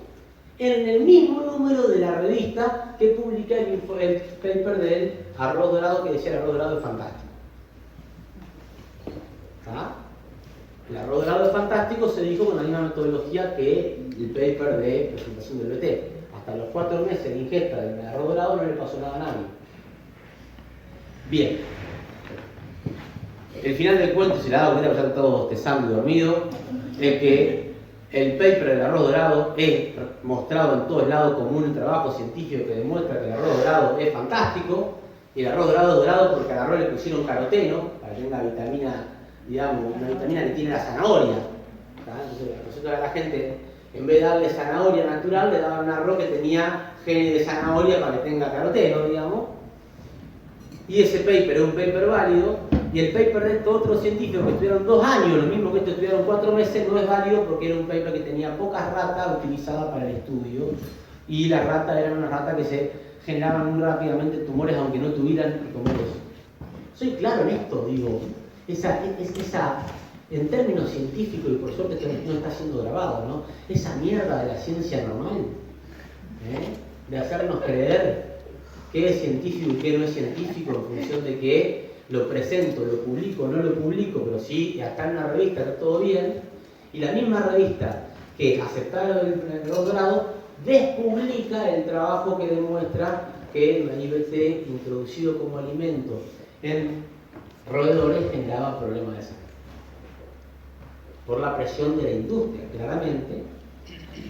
Speaker 2: en el mismo número de la revista que publica el paper del arroz dorado, que decía el arroz dorado es fantástico. ¿Ah? El arroz dorado es fantástico, se dijo con la misma metodología que el paper de presentación del BT. Hasta los 4 meses de ingesta del arroz dorado no le pasó nada a nadie. Bien. El final del cuento, si la dado cuenta, ya están todos bostezando y dormidos, es que el paper del arroz dorado es mostrado en todos lados como un trabajo científico que demuestra que el arroz dorado es fantástico, y el arroz dorado es dorado porque al arroz le pusieron caroteno, para que tenga vitamina, digamos, una vitamina que tiene la zanahoria. Entonces, nosotros a la gente, en vez de darle zanahoria natural, le daban un arroz que tenía genes de zanahoria para que tenga caroteno, digamos. Y ese paper es un paper válido, y el paper de estos otros científicos que estudiaron 2 años, lo mismo que estos estudiaron 4 meses, no es válido porque era un paper que tenía pocas ratas utilizadas para el estudio, y las ratas eran unas ratas que se generaban muy rápidamente tumores aunque no tuvieran que comer eso. Soy claro en esto, digo, esa en términos científicos, y por suerte esto no está siendo grabado, ¿no? Esa mierda de la ciencia normal, de hacernos creer qué es científico y qué no es científico en función de que lo presento, lo publico, no lo publico, pero sí, acá en una revista está todo bien, y la misma revista que aceptaba el arroz dorado despublica el trabajo que demuestra que el maíz BT introducido como alimento en roedores generaba problemas de salud. Por la presión de la industria, claramente.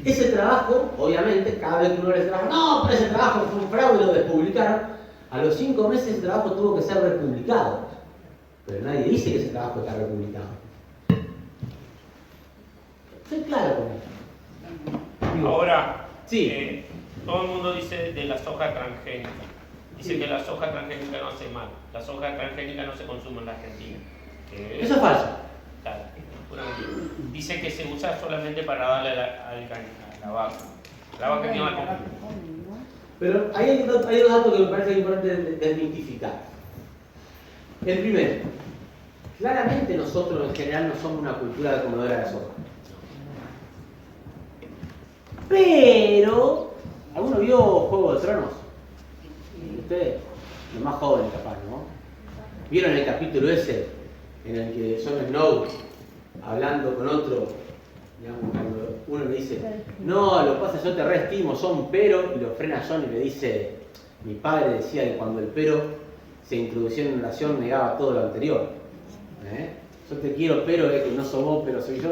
Speaker 2: Ese trabajo, obviamente, cada vez que uno le trabaja, no, pero ese trabajo fue un fraude y lo despublicaron. A los 5 meses ese trabajo tuvo que ser republicado. Pero nadie dice que ese trabajo está republicado. Soy claro con esto.
Speaker 5: Ahora,
Speaker 2: sí.
Speaker 5: Todo el mundo dice de la soja transgénica. Dice
Speaker 2: Sí.
Speaker 5: que la soja transgénica no hace mal. La soja transgénica no se consume en la Argentina.
Speaker 2: Eso es falso.
Speaker 5: Claro, pura mentira. Dice que se usa solamente para darle a la vaca. La vaca tiene una...
Speaker 2: Pero hay dos datos que me parece importante desmitificar. El primero, claramente nosotros en general no somos una cultura de comedora de soja. Pero, ¿alguno vio Juego de Tronos? Ustedes, los más jóvenes capaz, ¿no? ¿Vieron el capítulo ese en el que Jon Snow, hablando con otro, digamos, cuando uno le dice, no, lo que pasa es que yo te reestimo, Jon, pero, y lo frena Jon y le dice, mi padre decía que cuando el pero se introducía en una oración negaba todo lo anterior. Yo te quiero, pero es que no sos vos, pero soy yo,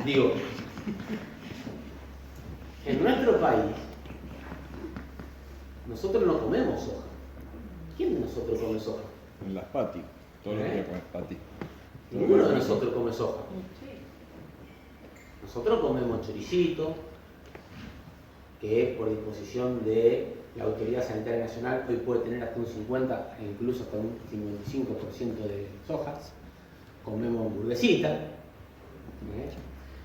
Speaker 2: digo, en nuestro país, nosotros no comemos soja. ¿Quién de nosotros come soja?
Speaker 6: En las patis. Todos los días comes patis.
Speaker 2: Ninguno de nosotros come soja. Nosotros comemos choricito, que es por disposición de la Autoridad Sanitaria Nacional, hoy puede tener hasta un 50 e incluso hasta un 55% de soja. Comemos hamburguesita.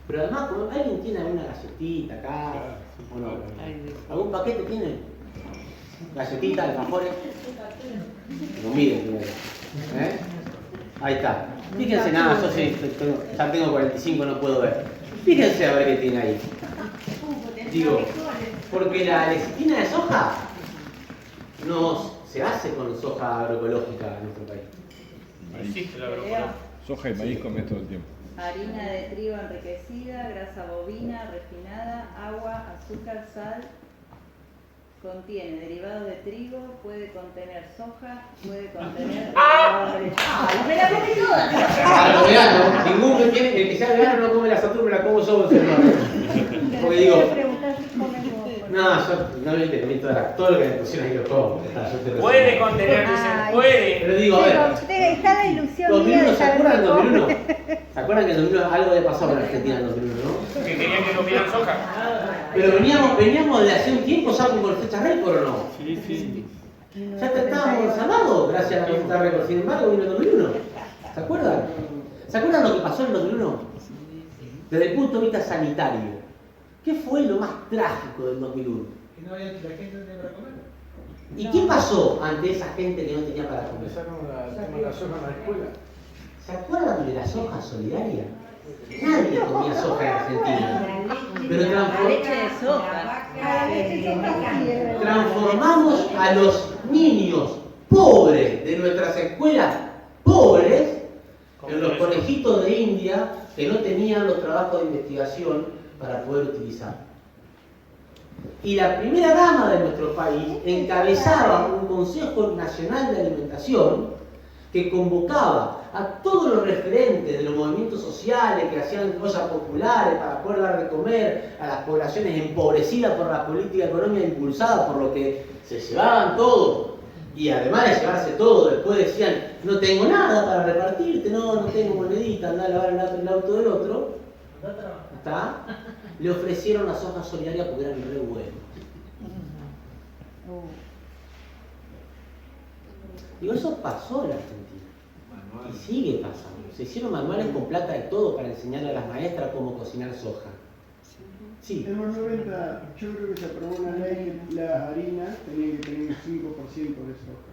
Speaker 2: Pero además, como alguien tiene alguna galletita acá, o no, algún paquete tiene, galletita, alfajores, lo miren primero. Ahí está. Fíjense, nada, yo sí, ya tengo 45, no puedo ver. Fíjense a ver qué tiene ahí. Digo, porque la lecitina de soja no se hace con soja agroecológica en nuestro país.
Speaker 5: Existe la agroecología.
Speaker 6: Soja y maíz comes todo el tiempo.
Speaker 3: Harina de trigo enriquecida, grasa bovina, refinada, agua, azúcar, sal. Contiene derivados de trigo, puede contener soja, puede contener... ¡Me la comí toda!
Speaker 2: A los veganos, ningún el que sea vegano no come la Saturno, me la como yo, señor. Porque digo, no, yo no me te comí todo lo que me pusieron ahí lo como.
Speaker 5: Puede contener, dicen, puede.
Speaker 2: Pero digo, a ver,
Speaker 3: Está la ilusión
Speaker 2: 2001,
Speaker 3: mía de
Speaker 2: ¿se acuerdan
Speaker 3: saber
Speaker 2: del
Speaker 3: qué
Speaker 2: 2001?
Speaker 3: come.
Speaker 2: ¿Se acuerdan que en 2001 algo había pasado en Argentina en 2001, no?
Speaker 5: Que querían que comieran soja.
Speaker 2: Pero veníamos de hace un tiempo ya con fecha récord, ¿o no?
Speaker 4: Sí, sí.
Speaker 2: Ya estábamos salvados gracias a la fecha récord, sin embargo vino el 2001. ¿Se acuerdan? ¿Se acuerdan lo que pasó en el 2001? Desde el punto de vista sanitario. ¿Qué fue lo más trágico del 2001?
Speaker 7: Que no había la gente no tenía para comer.
Speaker 2: ¿Y qué pasó ante esa gente que no tenía para comer?
Speaker 7: Empezaron a tomar la soja en la escuela.
Speaker 2: ¿Se acuerdan de la soja solidaria? Nadie comía soja en Argentina. Pero
Speaker 3: Leche de soja.
Speaker 2: transformamos a los niños pobres de nuestras escuelas, pobres, en los conejitos de India que no tenían los trabajos de investigación para poder utilizar. Y la primera dama de nuestro país encabezaba un Consejo Nacional de Alimentación que convocaba a todos los referentes de los movimientos sociales que hacían cosas populares para poder dar de comer a las poblaciones empobrecidas por la política económica impulsada por lo que se llevaban todo. Y además de llevarse todo, después decían, no tengo nada para repartirte, no tengo monedita, andá a lavar el auto del otro. ¿Está? Le ofrecieron la soja solidaria porque eran re buenos. Digo, eso pasó en Argentina. Y sigue pasando. Se hicieron manuales con plata de todo para enseñarle a las maestras cómo cocinar soja. Sí.
Speaker 8: En los 90 yo creo que se aprobó una ley que las harinas tenían que tener un 5% de soja.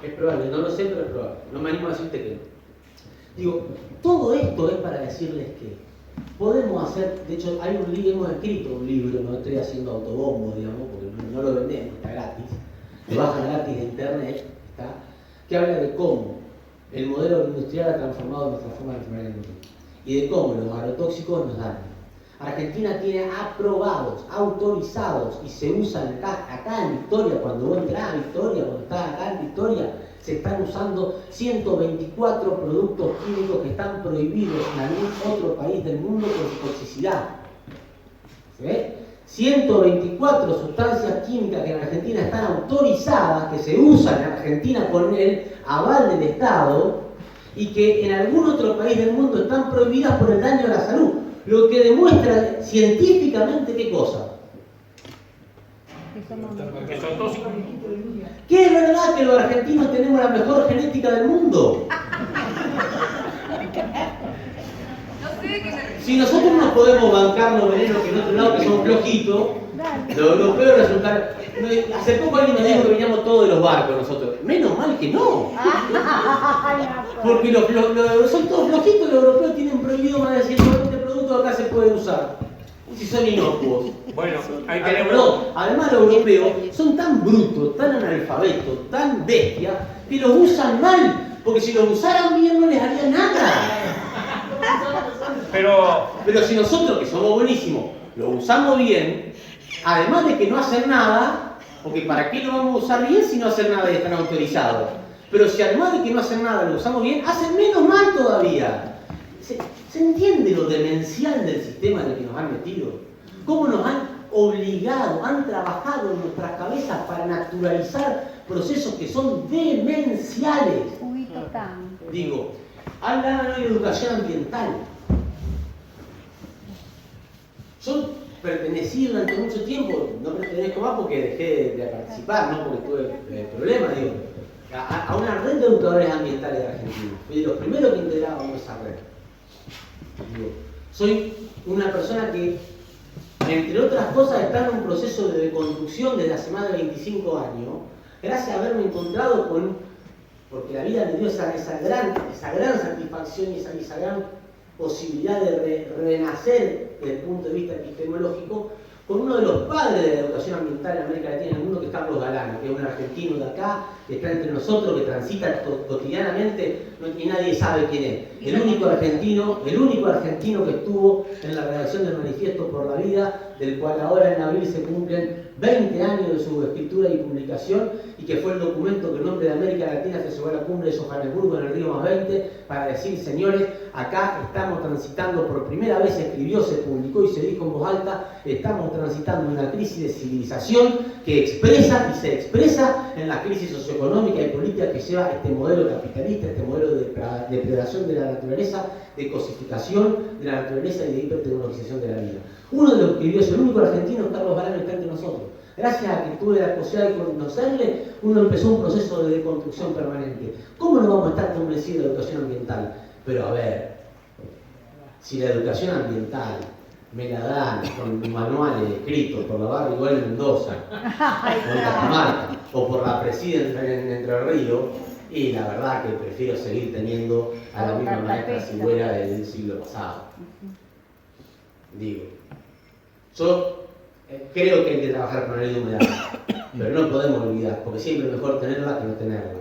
Speaker 2: Es probable, no lo sé, pero es probable. No me animo a decirte que no. Digo, todo esto es para decirles que podemos hacer, de hecho hemos escrito un libro, no estoy haciendo autobombo, digamos, porque no lo vendemos, está gratis, lo bajan gratis de internet, ¿está? Que habla de cómo el modelo industrial ha transformado nuestra forma de enfermar el mundo y de cómo los agrotóxicos nos dañan. Argentina tiene aprobados, autorizados y se usan acá en Victoria, cuando vos entrás a Victoria, cuando estás acá en Victoria, se están usando 124 productos químicos que están prohibidos en algún otro país del mundo por su toxicidad. ¿Sí? 124 sustancias químicas que en Argentina están autorizadas, que se usan en Argentina con el aval del Estado y que en algún otro país del mundo están prohibidas por el daño a la salud. Lo que demuestra científicamente qué cosa.
Speaker 5: Que son tóxicos.
Speaker 2: ¿Qué es verdad que los argentinos tenemos la mejor genética del mundo? Si nosotros no podemos bancar los venenos que en otro lado que son flojitos, los europeos resultan... Hace poco alguien nos dijo que veníamos todos de los barcos nosotros. Menos mal que no. Porque son todos flojitos, los europeos tienen prohibido más de 120 productos acá se pueden usar. Si son inocuos.
Speaker 5: Bueno, ahí
Speaker 2: Perdón,
Speaker 5: tenemos.
Speaker 2: además los europeos son tan brutos, tan analfabetos, tan bestias, que los usan mal. Porque si los usaran bien no les haría nada. Pero si nosotros, que somos buenísimos, lo usamos bien, además de que no hacen nada, porque ¿para qué lo vamos a usar bien si no hacen nada y están autorizados? Pero si además de que no hacen nada lo usamos bien, hacen menos mal todavía. ¿Se entiende lo demencial del sistema en el que nos han metido? ¿Cómo nos han obligado, han trabajado en nuestras cabezas para naturalizar procesos que son demenciales? Digo, hablan de educación ambiental. Yo pertenecí durante mucho tiempo, no pertenezco más porque dejé de participar, no porque tuve problemas, digo, a una red de educadores ambientales de Argentina. Fui de los primeros que integrábamos esa red. Digo, soy una persona que, entre otras cosas, está en un proceso de deconstrucción desde hace más de 25 años, gracias a haberme encontrado con, porque la vida me dio esa gran satisfacción y esa gran posibilidad de renacer desde el punto de vista epistemológico, con uno de los padres de la educación ambiental en América Latina y en el mundo, que es Carlos Galano, que es un argentino de acá, que está entre nosotros, que transita cotidianamente y nadie sabe quién es. El único argentino que estuvo en la redacción del Manifiesto por la Vida, del cual ahora en abril se cumplen 20 años de su escritura y publicación, y que fue el documento que en nombre de América Latina se llevó a la cumbre de Johannesburgo en el Río +20 para decir: señores, acá estamos transitando, por primera vez se escribió, se publicó y se dijo en voz alta, estamos transitando una crisis de civilización que expresa y se expresa en la crisis socioeconómica y política que lleva este modelo capitalista, este modelo de depredación de la naturaleza, de cosificación de la naturaleza y de hipertecnologización de la vida. Uno de los que escribió eso, el único argentino, Carlos Galano, está entre nosotros. Gracias a que tuve la posibilidad de conocerle, uno empezó un proceso de deconstrucción permanente. ¿Cómo no vamos a estar convencidos de la educación ambiental? Pero a ver, si la educación ambiental me la dan con manuales escritos por la Barry Goel Mendoza, o en Catamarca, o por la presidenta en Entre Ríos, y la verdad que prefiero seguir teniendo a la misma maestra cigüera del siglo pasado. Digo, yo creo que hay que trabajar con la ley de humedad, pero no podemos olvidar, porque siempre es mejor tenerla que no tenerla.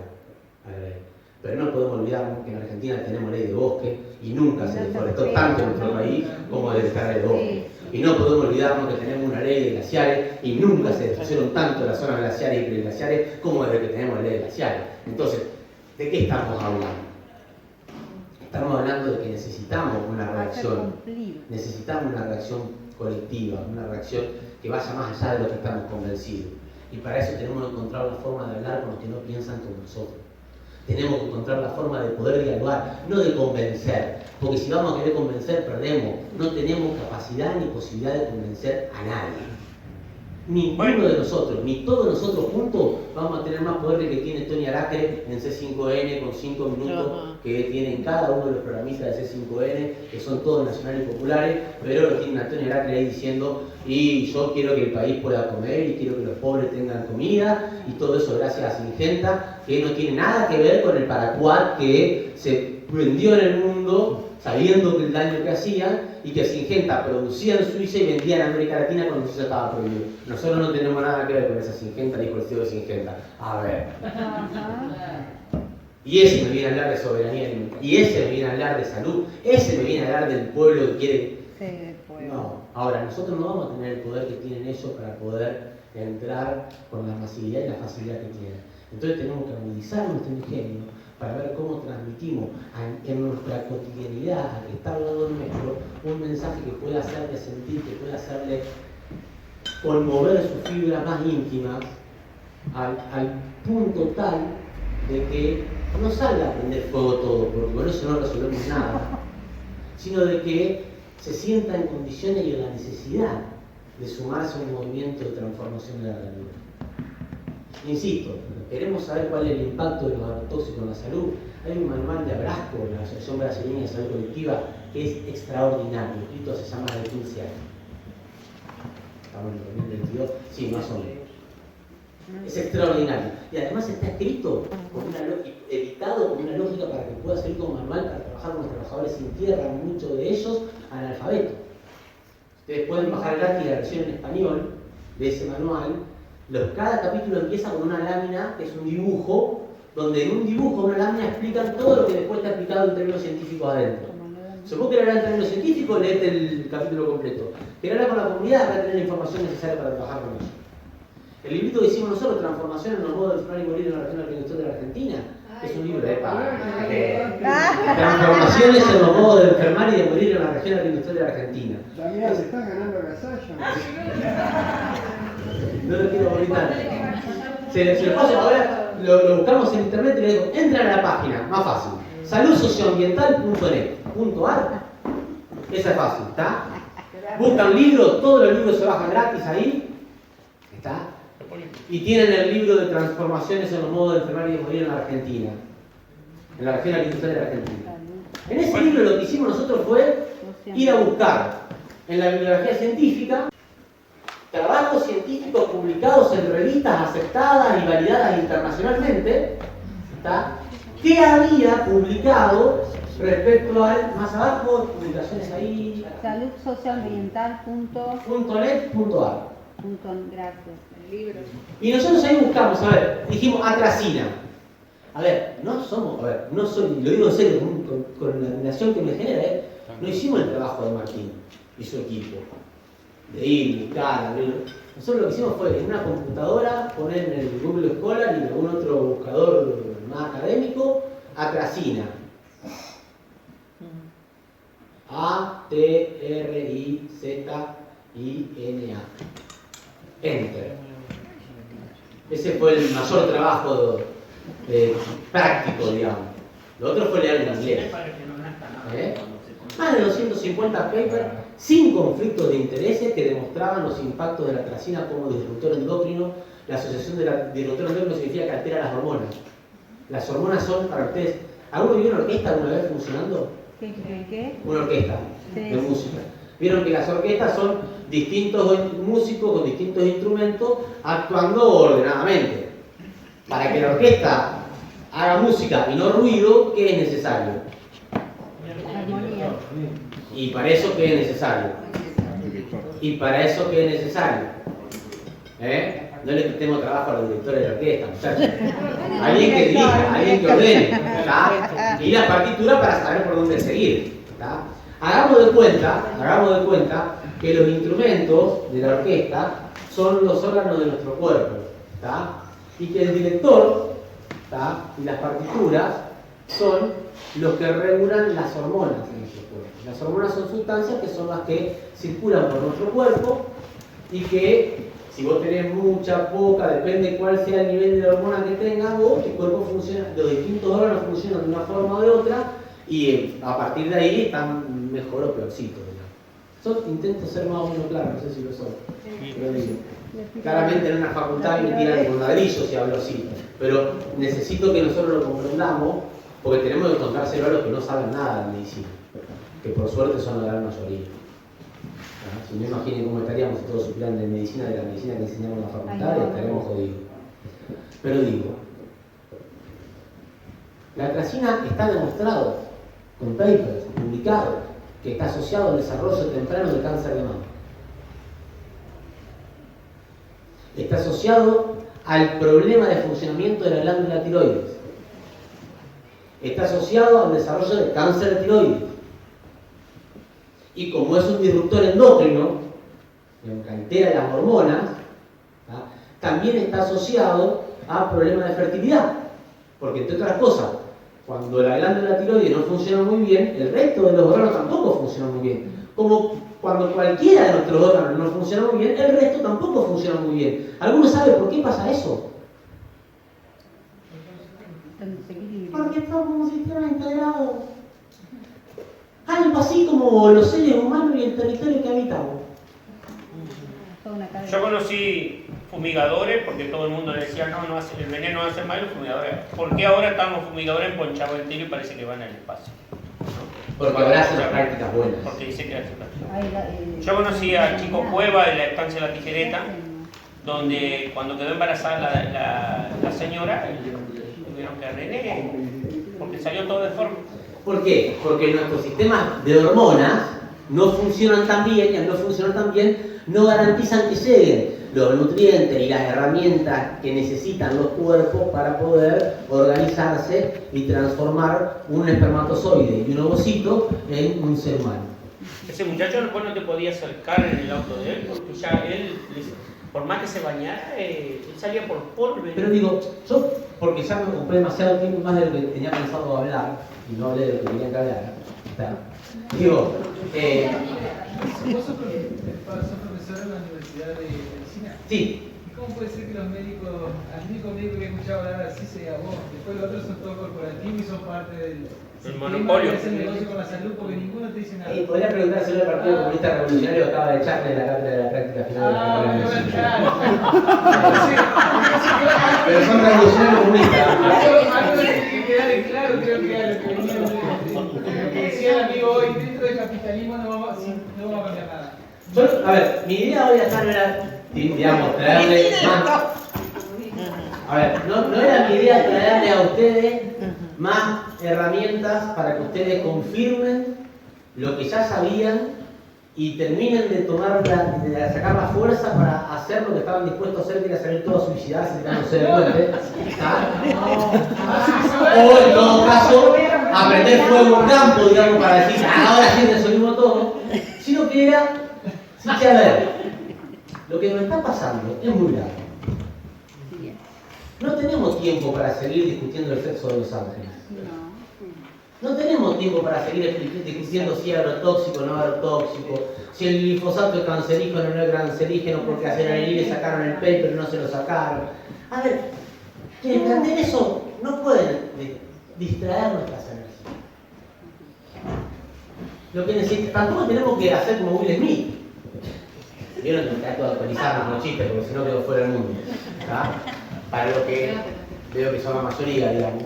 Speaker 2: Pero no podemos olvidarnos que en Argentina tenemos ley de bosque y nunca se deforestó tanto en nuestro país como desde esta ley de bosque. Y no podemos olvidarnos que tenemos una ley de glaciares y nunca se destruyeron tanto las zonas glaciares y preglaciares como desde que tenemos la ley de glaciares. Entonces, ¿de qué estamos hablando? Estamos hablando de que necesitamos una reacción, colectiva, una reacción que vaya más allá de lo que estamos convencidos. Y para eso tenemos que encontrar la forma de hablar con los que no piensan como nosotros. Tenemos que encontrar la forma de poder dialogar, no de convencer, porque si vamos a querer convencer, perdemos. No tenemos capacidad ni posibilidad de convencer a nadie. Ninguno de nosotros, ni todos nosotros juntos, vamos a tener más poder que tiene Tony Aracre en C5N con 5 minutos que tienen cada uno de los programistas de C5N, que son todos nacionales y populares, pero lo tiene a Tony Aracre ahí diciendo: y yo quiero que el país pueda comer, y quiero que los pobres tengan comida, y todo eso gracias a Singenta, que no tiene nada que ver con el paraquat que se vendió en el mundo sabiendo el daño que hacían, y que Singenta producía en Suiza y vendía en América Latina cuando Suiza estaba prohibido. Nosotros no tenemos nada que ver con esa Singenta, dijo el CEO de Singenta. A ver. Y ese me viene a hablar de soberanía alimentaria, y ese me viene a hablar de salud, ese me viene a hablar del pueblo que quiere. No, ahora nosotros no vamos a tener el poder que tienen ellos para poder entrar con la masividad y la facilidad que tienen. Entonces tenemos que agudizar nuestro ingenio para ver cómo transmitimos en nuestra cotidianidad, a que está al lado nuestro, un mensaje que pueda hacerle sentir, que pueda hacerle conmover sus fibras más íntimas al punto tal de que no salga a prender fuego todo, porque con eso no resolvemos nada, sino de que se sienta en condiciones y en la necesidad de sumarse a un movimiento de transformación de la realidad. Insisto, queremos saber cuál es el impacto de los agrotóxicos en la salud. Hay un manual de Abrasco, de la Asociación Brasileña de Salud Colectiva, que es extraordinario, escrito hace ya más de 15 años. Estamos en el 2022, sí, más o menos. Es extraordinario. Y además está escrito, editado con una lógica para que pueda servir como manual para trabajar con los trabajadores sin tierra, muchos de ellos analfabetos. Ustedes pueden bajar gratis la versión en español de ese manual. Cada capítulo empieza con una lámina, que es un dibujo, donde en un dibujo, una lámina, explican todo lo que después está explicado en términos científicos adentro. Si vos querés hablar en términos científicos, leete el capítulo completo. Querés hablar con la comunidad, para tener la información necesaria para trabajar con ellos. El librito que hicimos nosotros, Transformación en los modos de enfermar y morir en la región agroindustrial de la Argentina, es un libro de Transformaciones en los modos de enfermar y de morir en la región agroindustrial de la Argentina.
Speaker 8: Damián, te estás ganando agasallo.
Speaker 2: No lo quiero gritar. Se lo paso ahora, lo buscamos en internet y le digo: entra a la página, más fácil, saludsocioambiental.net.ar. Esa es fácil, ¿está? buscan libros, todos los libros se bajan gratis ahí. ¿Está? Y tienen el libro de transformaciones en los modos de enfermar y de morir en la Argentina. En la región agricultura de la Argentina. En ese libro lo que hicimos nosotros fue ir a buscar en la bibliografía científica trabajos científicos publicados en revistas aceptadas y validadas internacionalmente, ¿está? Que había publicado respecto al, más abajo, publicaciones ahí,
Speaker 9: saludsocialmediental.net.ar.
Speaker 3: Gracias. El libro.
Speaker 2: Y nosotros ahí buscamos, a ver, dijimos atracina. A ver, no somos, a ver, no soy, lo digo en serio, con la admiración que me genera, no hicimos el trabajo de Martín y su equipo. De ir, buscar, abrir. Nosotros lo que hicimos fue en una computadora poner en el Google Scholar y en algún otro buscador más académico, atracina. A-T-R-I-Z-I-N-A. Enter. Ese fue el mayor trabajo práctico, digamos. Lo otro fue leer en inglés. Más de 250 papers sin conflictos de intereses que demostraban los impactos de la atracina como disruptor endocrino. La asociación de la disruptor endocrino significa que altera las hormonas. Las hormonas son, para ustedes, ¿alguno vio una orquesta alguna vez funcionando?
Speaker 3: ¿Qué?
Speaker 2: Una orquesta
Speaker 3: Sí.
Speaker 2: de música. Vieron que las orquestas son distintos músicos con distintos instrumentos actuando ordenadamente. Para que la orquesta haga música y no ruido, ¿qué es necesario?
Speaker 3: Armonía.
Speaker 2: Y para eso, ¿qué es necesario? Y para eso, ¿qué es necesario? No le quitemos trabajo a los directores de la orquesta, muchachos. Alguien que dirija, alguien que ordene, ¿está? Y la partitura para saber por dónde seguir, ¿está? Hagamos de cuenta que los instrumentos de la orquesta son los órganos de nuestro cuerpo, ¿está? Y que el director, ¿está? Y las partituras son los que regulan las hormonas en nuestro cuerpo. Las hormonas son sustancias que son las que circulan por nuestro cuerpo y que, si vos tenés mucha, poca, depende cuál sea el nivel de la hormona que tengas vos, tu cuerpo funciona, los distintos órganos funcionan de una forma o de otra y a partir de ahí están mejor o peorcito. Intento ser más o menos claro, no sé si lo soy. Pero digo, claramente en una facultad me tiran con ladrillos y hablo así, pero necesito que nosotros lo comprendamos porque tenemos que contárselo a los que no saben nada de medicina, que por suerte son la gran mayoría. Si no, imaginen cómo estaríamos si todos supieran de la medicina que enseñamos en la facultad, estaríamos jodidos. Pero digo, la atracina está demostrado con papers publicados que está asociado al desarrollo temprano del cáncer de mama. Está asociado al problema de funcionamiento de la glándula tiroides. Está asociado al desarrollo del cáncer de tiroides. Y como es un disruptor endocrino, que altera las hormonas, ¿tá? También está asociado a problemas de fertilidad. Porque entre otras cosas, cuando la glándula tiroides no funciona muy bien, el resto de los órganos tampoco funciona muy bien. Como cuando cualquiera de nuestros órganos no funciona muy bien, el resto tampoco funciona muy bien. ¿Alguno sabe por qué pasa eso? Porque somos un sistema integrado. Algo así como los seres humanos y el territorio que habitamos.
Speaker 5: Yo conocí fumigadores porque todo el mundo le decía no hace, el veneno no hace mal, los fumigadores. ¿Por qué ahora están los fumigadores ponchados el tiro y parece que van al espacio?
Speaker 2: Porque ahora hacen las prácticas buenas.
Speaker 5: Porque dice que hacen prácticas. Yo conocí a Chico Cueva en la estancia de La Tijereta, donde cuando quedó embarazada la señora, tuvieron que renegar porque salió todo deforme.
Speaker 2: ¿Por qué? Porque nuestros sistemas de hormonas no funcionan tan bien y al no funcionar tan bien no garantizan que lleguen los nutrientes y las herramientas que necesitan los cuerpos para poder organizarse y transformar un espermatozoide y un ovocito en un ser humano.
Speaker 5: Ese muchacho después no te podía acercar en el auto de él porque ya él, por más que se bañara, él salía por polvo.
Speaker 2: Pero digo, yo, porque ya me ocupé demasiado tiempo más de lo que tenía pensado hablar, y no hablé de lo que tenía que hablar, ¿está? Digo,
Speaker 7: ¿Vos sos profesor en la Universidad de Medicina?
Speaker 2: Sí.
Speaker 7: ¿Y cómo puede ser que los médicos, al único médico que he escuchado hablar así sea vos? Después los otros son todos corporativos y son parte del
Speaker 5: El monopolio.
Speaker 7: Es el negocio con la salud porque ninguno te dice nada.
Speaker 2: Podría preguntárselo al Partido Comunista Revolucionario que acaba de echarle de la cátedra de la práctica final de la carrera de medicina. Pero son revolucionarios comunistas.
Speaker 7: Algo tiene que quedar claro, creo que era lo que venía de lo que decía el amigo hoy, dentro del capitalismo no vamos a cambiar nada.
Speaker 2: A ver, mi idea hoy acá no era, digamos, traerle más. A ver, no era mi idea traerle a ustedes más herramientas para que ustedes confirmen lo que ya sabían y terminen de de sacar la fuerza para hacer lo que estaban dispuestos a hacer, que era salir todos a suicidarse tirándose del puente. O en todo caso, aprender fuego en campo, digamos, para decir, ahora sí resolvimos todo. Sino que era, sí, que a ver, lo que nos está pasando es muy grave. No tenemos tiempo para seguir discutiendo el sexo de los ángeles. No tenemos tiempo para seguir discutiendo si es agrotóxico o no agrotóxico, si el glifosato es cancerígeno o no es cancerígeno, porque a Seralí le sacaron el paper y no se lo sacaron. A ver, quienes planteen eso no pueden distraer nuestras energías. Lo que necesitamos, tampoco tenemos que hacer como Will Smith. Vieron que trato de actualizarnos los chistes, porque si no quedo fuera del mundo. ¿Tá? Para lo que veo que son la mayoría, digamos.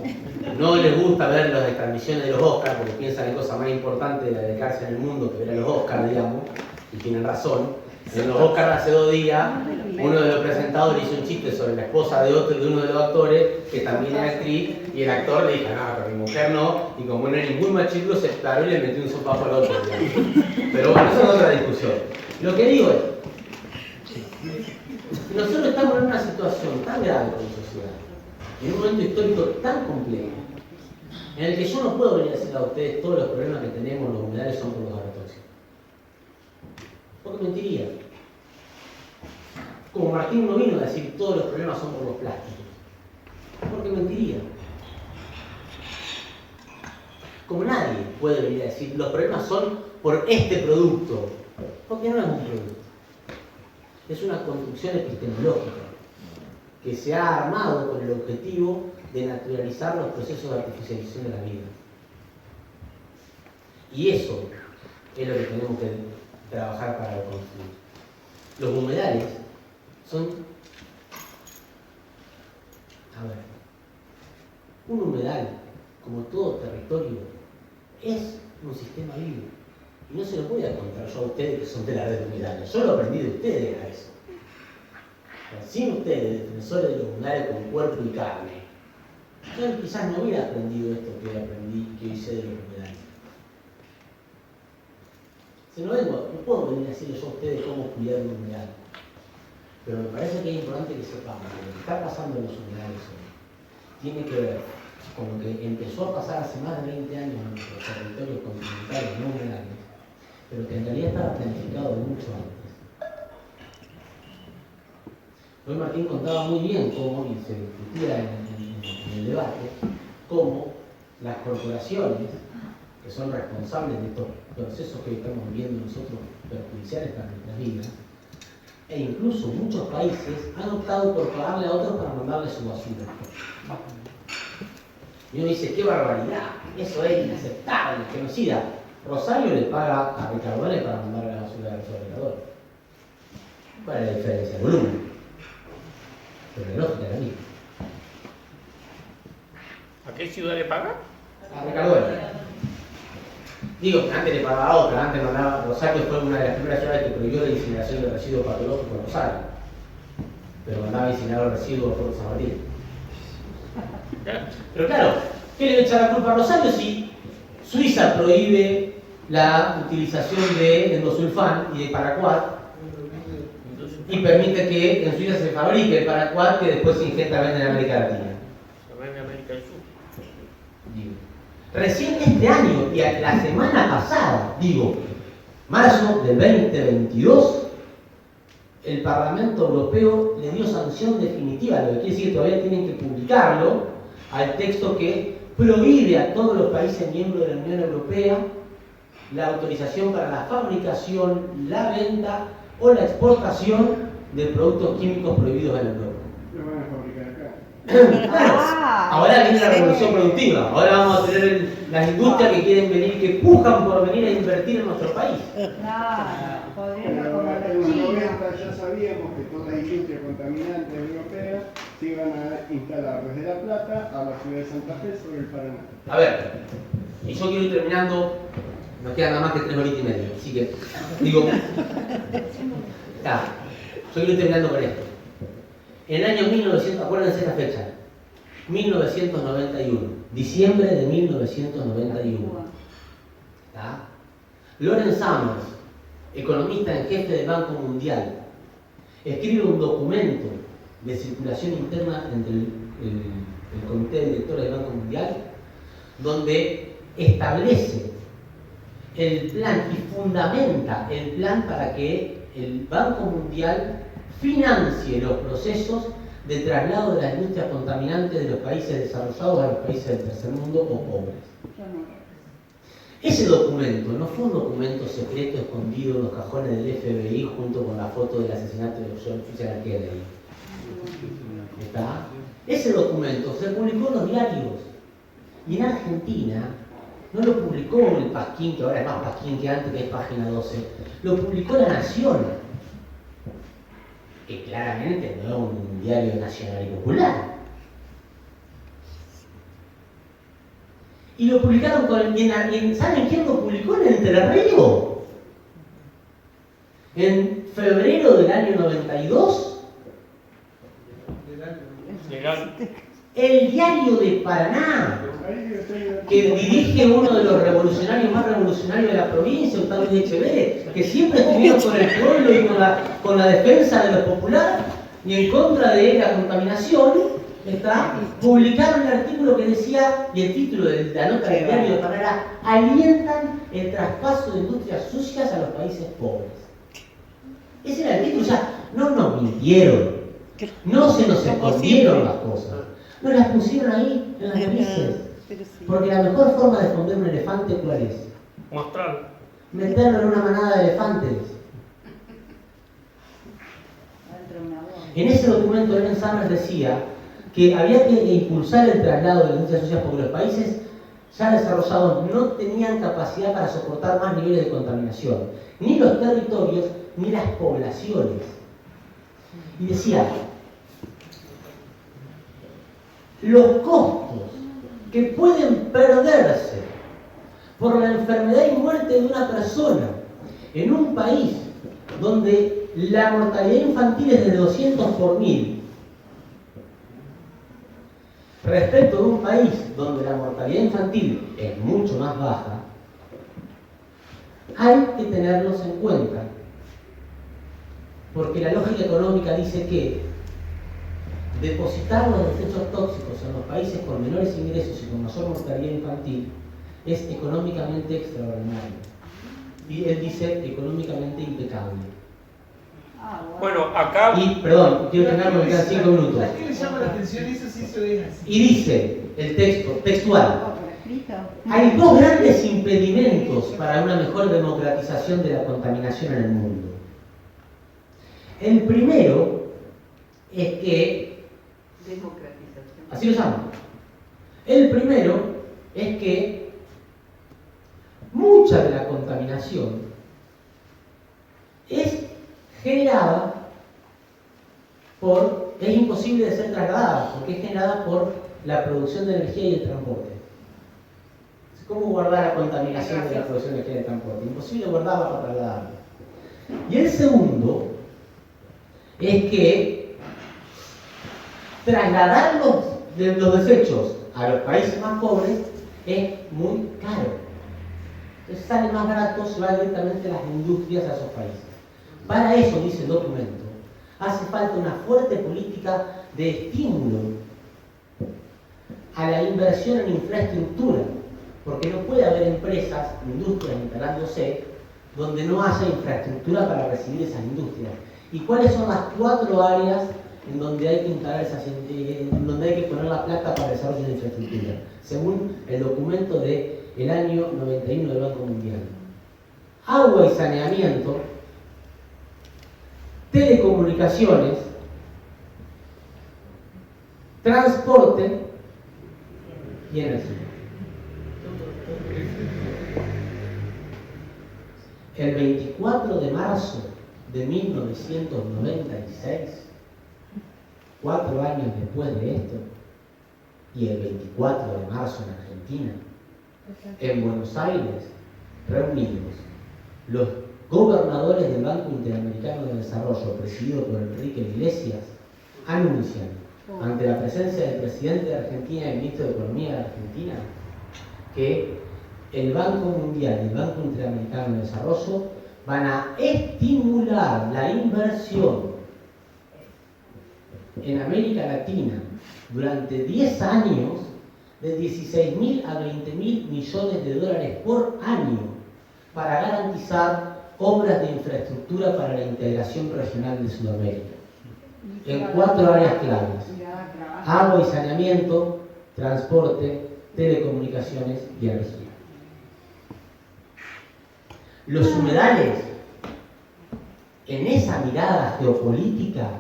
Speaker 2: No les gusta ver las transmisiones de los Oscars porque piensan que hay cosa más importante de dedicarse en el mundo que ver a los Oscars, digamos, y tienen razón. En los Oscars hace 2 días, uno de los presentadores hizo un chiste sobre la esposa de uno de los actores, que también es actriz, y el actor le dijo, no, pero mi mujer no, y como no era ningún machito, se paró y le metió un sopapo al otro, digamos. Pero bueno, eso es otra discusión. Lo que digo es, nosotros estamos en una situación tan grave como sociedad, en un momento histórico tan complejo, en el que yo no puedo venir a decirle a ustedes todos los problemas que tenemos los humedales son por los agrotóxicos. Porque mentiría. Como Martín no vino a decir todos los problemas son por los plásticos. Porque mentiría. Como nadie puede venir a decir los problemas son por este producto. Porque no es un producto. Es una construcción epistemológica que se ha armado con el objetivo de naturalizar los procesos de artificialización de la vida. Y eso es lo que tenemos que trabajar para reconstruir. Los humedales son, a ver, un humedal, como todo territorio, es un sistema vivo. Y no se lo voy a contar yo a ustedes que son de la red de humedales. Yo lo aprendí de ustedes a eso. Sin ustedes, defensores de los humedales con cuerpo y carne, yo quizás no hubiera aprendido esto que aprendí, que hice de los humedales. No puedo venir a decirles yo a ustedes cómo cuidar un humedal. Pero me parece que es importante que sepamos que lo que está pasando en los humedales hoy tiene que ver con lo que empezó a pasar hace más de 20 años en nuestros territorios continentales no humedales, pero que en realidad estaba planificado de mucho antes. Hoy Martín contaba muy bien cómo, y se discutía en el debate, cómo las corporaciones, que son responsables de estos procesos que estamos viviendo nosotros, perjudiciales para nuestras vidas, e incluso muchos países han optado por pagarle a otros para mandarle su basura. Y uno dice, qué barbaridad, eso es inaceptable, genocida. Rosario le paga a Ricardone para mandarle la basura al fabricador. ¿Cuál es la diferencia? El volumen. Pero la lógica era la misma.
Speaker 5: ¿A qué ciudad le paga?
Speaker 2: A Ricardone. Digo, que antes le pagaba a otra, antes mandaba. Rosario fue una de las primeras ciudades que prohibió la incineración de residuos patológicos en Rosario. Pero mandaba a incinerar los residuos por San Martín. Pero claro, ¿qué le echa la culpa a Rosario si Suiza prohíbe la utilización de endosulfán y de paraquat y permite que en Suiza se fabrique el paraquat que después se ingesta en América Latina?
Speaker 5: Se vende en América del Sur.
Speaker 2: Digo, recién este año y la semana pasada, marzo del 2022, el Parlamento Europeo le dio sanción definitiva, lo que quiere decir que todavía tienen que publicarlo, al texto que prohíbe a todos los países miembros de la Unión Europea la autorización para la fabricación, la venta o la exportación de productos químicos prohibidos en Europa.
Speaker 8: Lo van a fabricar acá.
Speaker 2: Ahora viene la revolución productiva. Ahora vamos a tener las industrias que quieren venir, que pujan por venir a invertir en nuestro país.
Speaker 3: Claro, podríamos
Speaker 8: En
Speaker 3: como
Speaker 8: los
Speaker 3: los chinos.
Speaker 8: 90 ya sabíamos que todas las industrias contaminantes europeas se iban a instalar desde La Plata a la ciudad de Santa Fe sobre el Paraná.
Speaker 2: A ver, y yo quiero ir terminando, nos quedan nada más que 3 horitas y media, así que, digo, yo quiero ir terminando con esto. En el año 1900, acuérdense esta fecha, 1991, diciembre de 1991. ¿Tá? Lawrence Summers, economista en jefe del Banco Mundial, escribe un documento de circulación interna entre el Comité de Directores del Banco Mundial, donde establece el plan y fundamenta el plan para que el Banco Mundial financie los procesos de traslado de las industrias contaminantes de los países desarrollados a los países del tercer mundo o pobres. Ese documento no fue un documento secreto escondido en los cajones del FBI junto con la foto del asesinato de John F. Kennedy. ¿Está? Ese documento se publicó en los diarios y en Argentina no lo publicó el Pasquín, que ahora es más Pasquín que antes, que es Página 12, lo publicó La Nación, que claramente no es un diario nacional y popular. Y lo publicaron ¿saben quién lo publicó? En Entre Ríos. En febrero del año 92.
Speaker 5: Legal.
Speaker 2: El Diario de Paraná, que dirige uno de los revolucionarios más revolucionarios de la provincia, Octavio Echeverri, que siempre estuvieron con el pueblo y con la defensa de lo popular y en contra de la contaminación, publicaron el artículo que decía, y el título de la nota del Diario de Paraná era: alientan el traspaso de industrias sucias a los países pobres. Ese era el título, o sea, no nos mintieron, no se nos escondieron las cosas, nos las pusieron ahí en las narices. Porque la mejor forma de esconder un elefante, ¿cuál es?
Speaker 5: Mostrarlo.
Speaker 2: Meterlo en una manada de elefantes. En ese documento, Lawrence Summers decía que había que impulsar el traslado de las industrias sucias porque los países ya desarrollados no tenían capacidad para soportar más niveles de contaminación, ni los territorios ni las poblaciones. Y decía, los costos que pueden perderse por la enfermedad y muerte de una persona en un país donde la mortalidad infantil es de 200 por 1000, respecto de un país donde la mortalidad infantil es mucho más baja, hay que tenerlos en cuenta. Porque la lógica económica dice que depositar los desechos tóxicos en los países con menores ingresos y con mayor mortalidad infantil es económicamente extraordinario. Y él dice económicamente impecable.
Speaker 5: Bueno, acá...
Speaker 2: Y, perdón, quiero terminar porque quedan 5 minutos.
Speaker 7: ¿A qué le llama la atención eso si eso es así?
Speaker 2: Y dice el texto, textual: hay dos grandes impedimentos para una mejor democratización de la contaminación en el mundo. El primero es que...
Speaker 3: Democratización.
Speaker 2: Así lo llaman. El primero es que mucha de la contaminación es generada es imposible de ser trasladada, porque es generada por la producción de energía y el transporte. ¿Cómo guardar la contaminación de la producción de energía y el transporte? Imposible guardarla para trasladarla. Y el segundo es que trasladar los desechos a los países más pobres es muy caro. Entonces sale más barato llevar directamente las industrias a esos países. Para eso, dice el documento, hace falta una fuerte política de estímulo a la inversión en infraestructura, porque no puede haber empresas, industrias instalándose donde no haya infraestructura para recibir esas industrias. ¿Y cuáles son las 4 áreas en donde hay que instalar en donde hay que poner la plata para el desarrollo de infraestructura? Según el documento del año 91 del Banco Mundial: agua y saneamiento, telecomunicaciones, transporte y energía. El 24 de marzo de 1996, 4 años después de esto, y el 24 de marzo en Argentina, en Buenos Aires, reunidos los gobernadores del Banco Interamericano de Desarrollo, presidido por Enrique Iglesias, anuncian, ante la presencia del presidente de Argentina y el ministro de Economía de Argentina, que el Banco Mundial y el Banco Interamericano de Desarrollo van a estimular la inversión en América Latina durante 10 años de 16.000 a 20.000 millones de dólares por año para garantizar obras de infraestructura para la integración regional de Sudamérica. En 4 áreas claves: agua y saneamiento, transporte, telecomunicaciones y energía. Los humedales, en esa mirada geopolítica,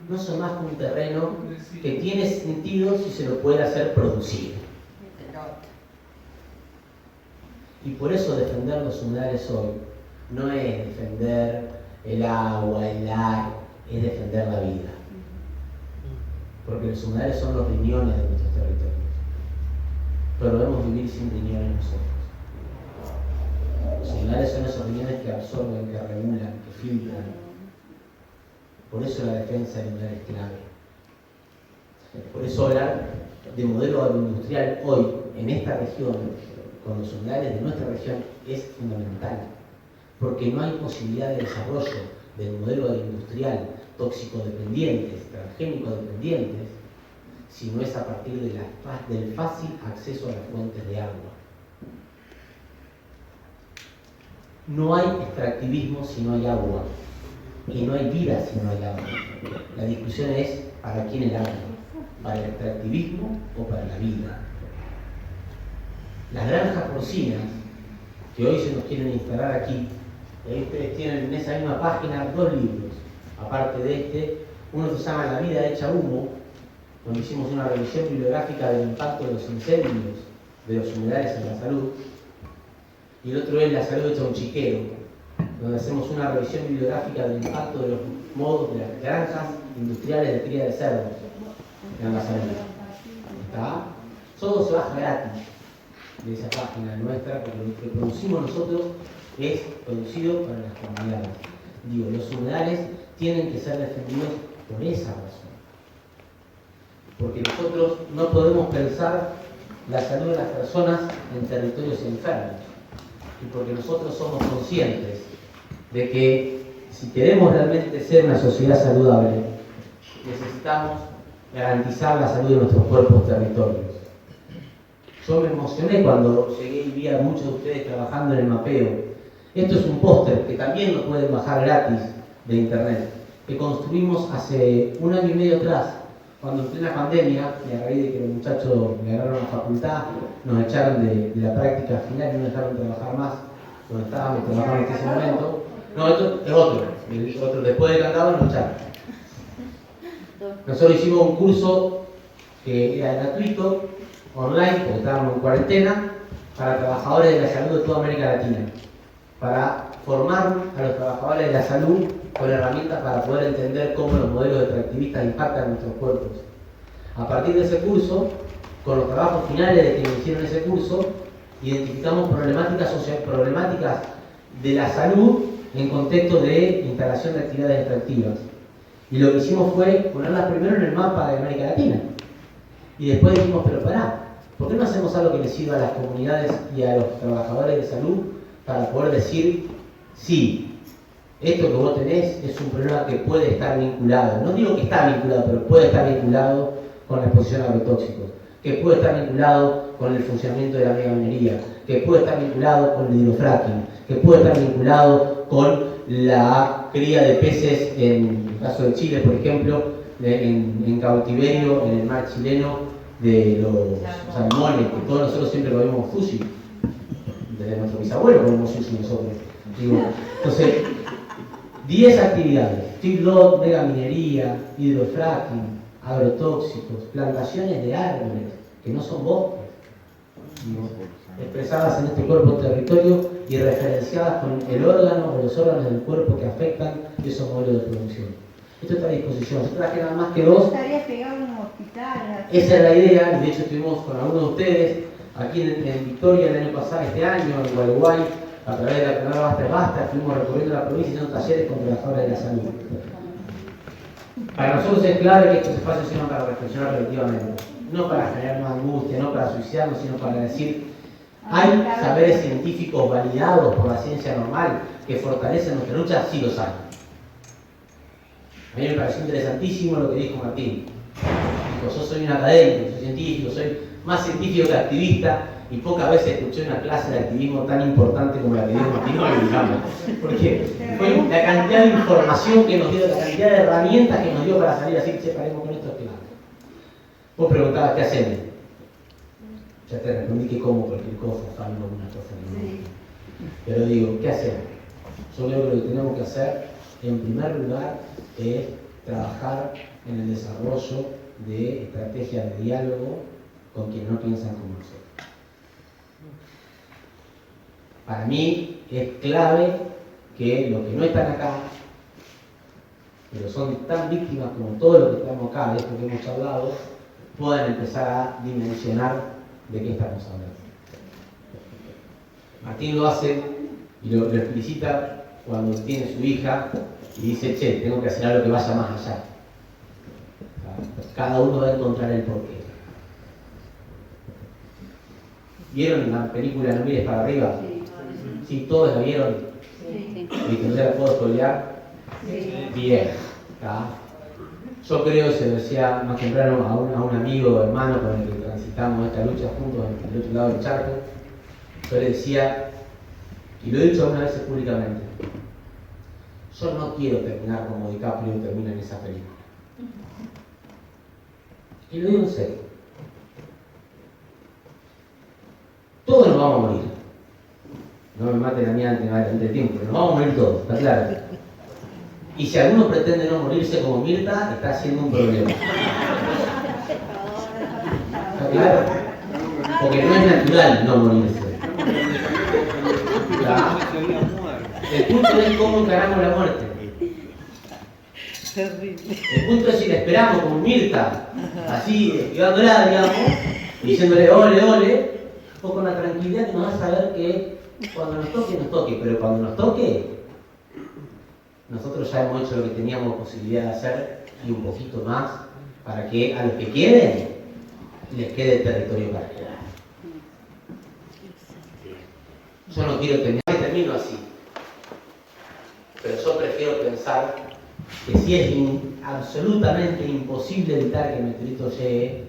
Speaker 2: no son más que un terreno que tiene sentido si se lo puede hacer producir. Y por eso defender los humedales hoy no es defender el agua, el aire, es defender la vida. Porque los humedales son los riñones de nuestros territorios. Pero debemos vivir sin riñones nosotros. Los humedales son esos riñones que absorben, que regulan, que filtran. Por eso la defensa del humedal es clave. Por eso hablar de modelo agroindustrial hoy, en esta región, con los humedales de nuestra región, es fundamental. Porque no hay posibilidad de desarrollo del modelo agroindustrial tóxico-dependientes, transgénico-dependientes, si no es a partir de del fácil acceso a las fuentes de agua. No hay extractivismo si no hay agua, y no hay vida si no hay agua. La discusión es para quién el agua, para el extractivismo o para la vida. Las granjas porcinas, que hoy se nos quieren instalar aquí, ustedes tienen en esa misma página 2 libros, aparte de este, uno se llama La vida hecha humo, donde hicimos una revisión bibliográfica del impacto de los incendios de los humedales en la salud, y el otro es La salud hecha un chiquero, donde hacemos una revisión bibliográfica del impacto de los modos de las granjas industriales de cría de cerdos en la salud. ¿Está? Todo se baja gratis de esa página nuestra, porque lo que producimos nosotros es producido para las comunidades. Digo, los humedales tienen que ser defendidos por esa razón. Porque nosotros no podemos pensar la salud de las personas en territorios enfermos. Y porque nosotros somos conscientes de que si queremos realmente ser una sociedad saludable, necesitamos garantizar la salud de nuestros cuerpos territorios. Yo me emocioné cuando llegué y vi a muchos de ustedes trabajando en el mapeo. Esto es un póster que también lo pueden bajar gratis de internet, que construimos hace 1 año y medio atrás, cuando en plena pandemia, y a raíz de que los muchachos me agarraron la facultad, nos echaron de la práctica final y no dejaron trabajar más donde estábamos trabajando en ese momento. No, esto es otro, después de candado nos echaron. Nosotros hicimos un curso que era gratuito, online, porque estábamos en cuarentena, para trabajadores de la salud de toda América Latina, para formar a los trabajadores de la salud con herramientas para poder entender cómo los modelos extractivistas impactan nuestros cuerpos. A partir de ese curso, con los trabajos finales de quienes hicieron ese curso, identificamos problemáticas de la salud en contexto de instalación de actividades extractivas. Y lo que hicimos fue ponerlas primero en el mapa de América Latina. Y después dijimos, pero pará, ¿por qué no hacemos algo que les sirva a las comunidades y a los trabajadores de salud para poder decir, sí, esto que vos tenés es un problema que puede estar vinculado, no digo que está vinculado, pero puede estar vinculado con la exposición a agrotóxicos, que puede estar vinculado con el funcionamiento de la megaminería, que puede estar vinculado con el hidrofracking, que puede estar vinculado con la cría de peces, en el caso de Chile, por ejemplo, en cautiverio, en el mar chileno, de los salmones, que todos nosotros siempre comemos sushi. Desde nuestro bisabuelo comemos sushi nosotros. Digo, entonces, 10 actividades: feedlot, megaminería, hidrofracking, agrotóxicos, plantaciones de árboles, que no son bosques, expresadas en este cuerpo territorio y referenciadas con el órgano o los órganos del cuerpo que afectan esos modelos de producción. Esto está a disposición. Yo traje nada más que dos.
Speaker 3: Me gustaría pegar un hospital.
Speaker 2: Esa es la idea, y de hecho estuvimos con algunos de ustedes aquí en Victoria el año pasado, este año, en Gualeguay, a través de la canal Basta es Basta, estuvimos recorriendo la provincia y haciendo talleres con trabajadores de la salud. Para nosotros es clave que estos espacios sirvan para reflexionar colectivamente, no para generar más angustia, no para suicidarnos, sino para decir, ¿hay saberes científicos validados por la ciencia normal que fortalecen nuestra lucha? Sí los hay. A mí me pareció interesantísimo lo que dijo Martín. Dijo, yo soy un académico, soy científico, soy más científico que activista, y pocas veces escuché una clase de activismo tan importante como la que dio Martín hoy, digamos. Porque fue la cantidad de información que nos dio, la cantidad de herramientas que nos dio para salir así, che, paremos con esto, claro. Vos preguntabas, ¿qué hacemos? Ya te respondí que como cualquier cosa, salvo una cosa. Sí. Pero digo, ¿qué hacemos? Yo creo que lo que tenemos que hacer, en primer lugar, es trabajar en el desarrollo de estrategias de diálogo con quienes no piensan como nosotros. Para mí es clave que los que no están acá, pero son tan víctimas como todos los que estamos acá, de esto que hemos hablado, puedan empezar a dimensionar de qué estamos hablando. Martín lo hace y lo explicita cuando tiene su hija y dice, che, tengo que hacer algo que vaya más allá. Cada uno va a encontrar el porqué. ¿Vieron la película No mires para arriba? Sí, ¿todos la vieron? Sí. ¿Y que no se la puedo spoilear? Sí. Bien. Yo creo, se lo decía más temprano a un amigo, hermano con el que transitamos esta lucha juntos en el otro lado del charco, yo le decía, y lo he dicho algunas veces públicamente, yo no quiero terminar como DiCaprio termina en esa película. Y lo digo en serio. Todos nos vamos a morir. No me maten a mí antes de tiempo, pero nos vamos a morir todos, está claro. Y si alguno pretende no morirse como Mirta, está haciendo un problema. ¿Está claro? Porque no es natural no morirse. ¿Está? El punto es cómo encaramos la muerte. El punto es si la esperamos como Mirta, así, esquivándola, digamos, diciéndole ole, ole, o con la tranquilidad que nos va a saber que cuando nos toque, pero cuando nos toque, nosotros ya hemos hecho lo que teníamos posibilidad de hacer y un poquito más para que a los que queden les quede territorio para quedar. Yo no quiero termino así, pero yo prefiero pensar que si es absolutamente imposible evitar que el meteorito llegue,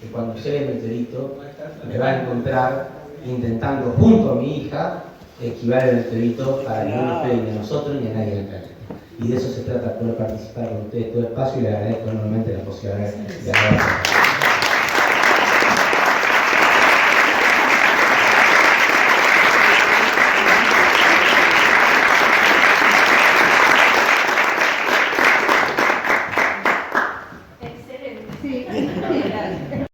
Speaker 2: que cuando llegue el meteorito me va a encontrar intentando junto a mi hija esquivar el meteorito para que no nos pegue ni a nosotros ni a nadie en el planeta. Y de eso se trata, poder participar con ustedes todo el espacio, y le agradezco enormemente la posibilidad de hablar.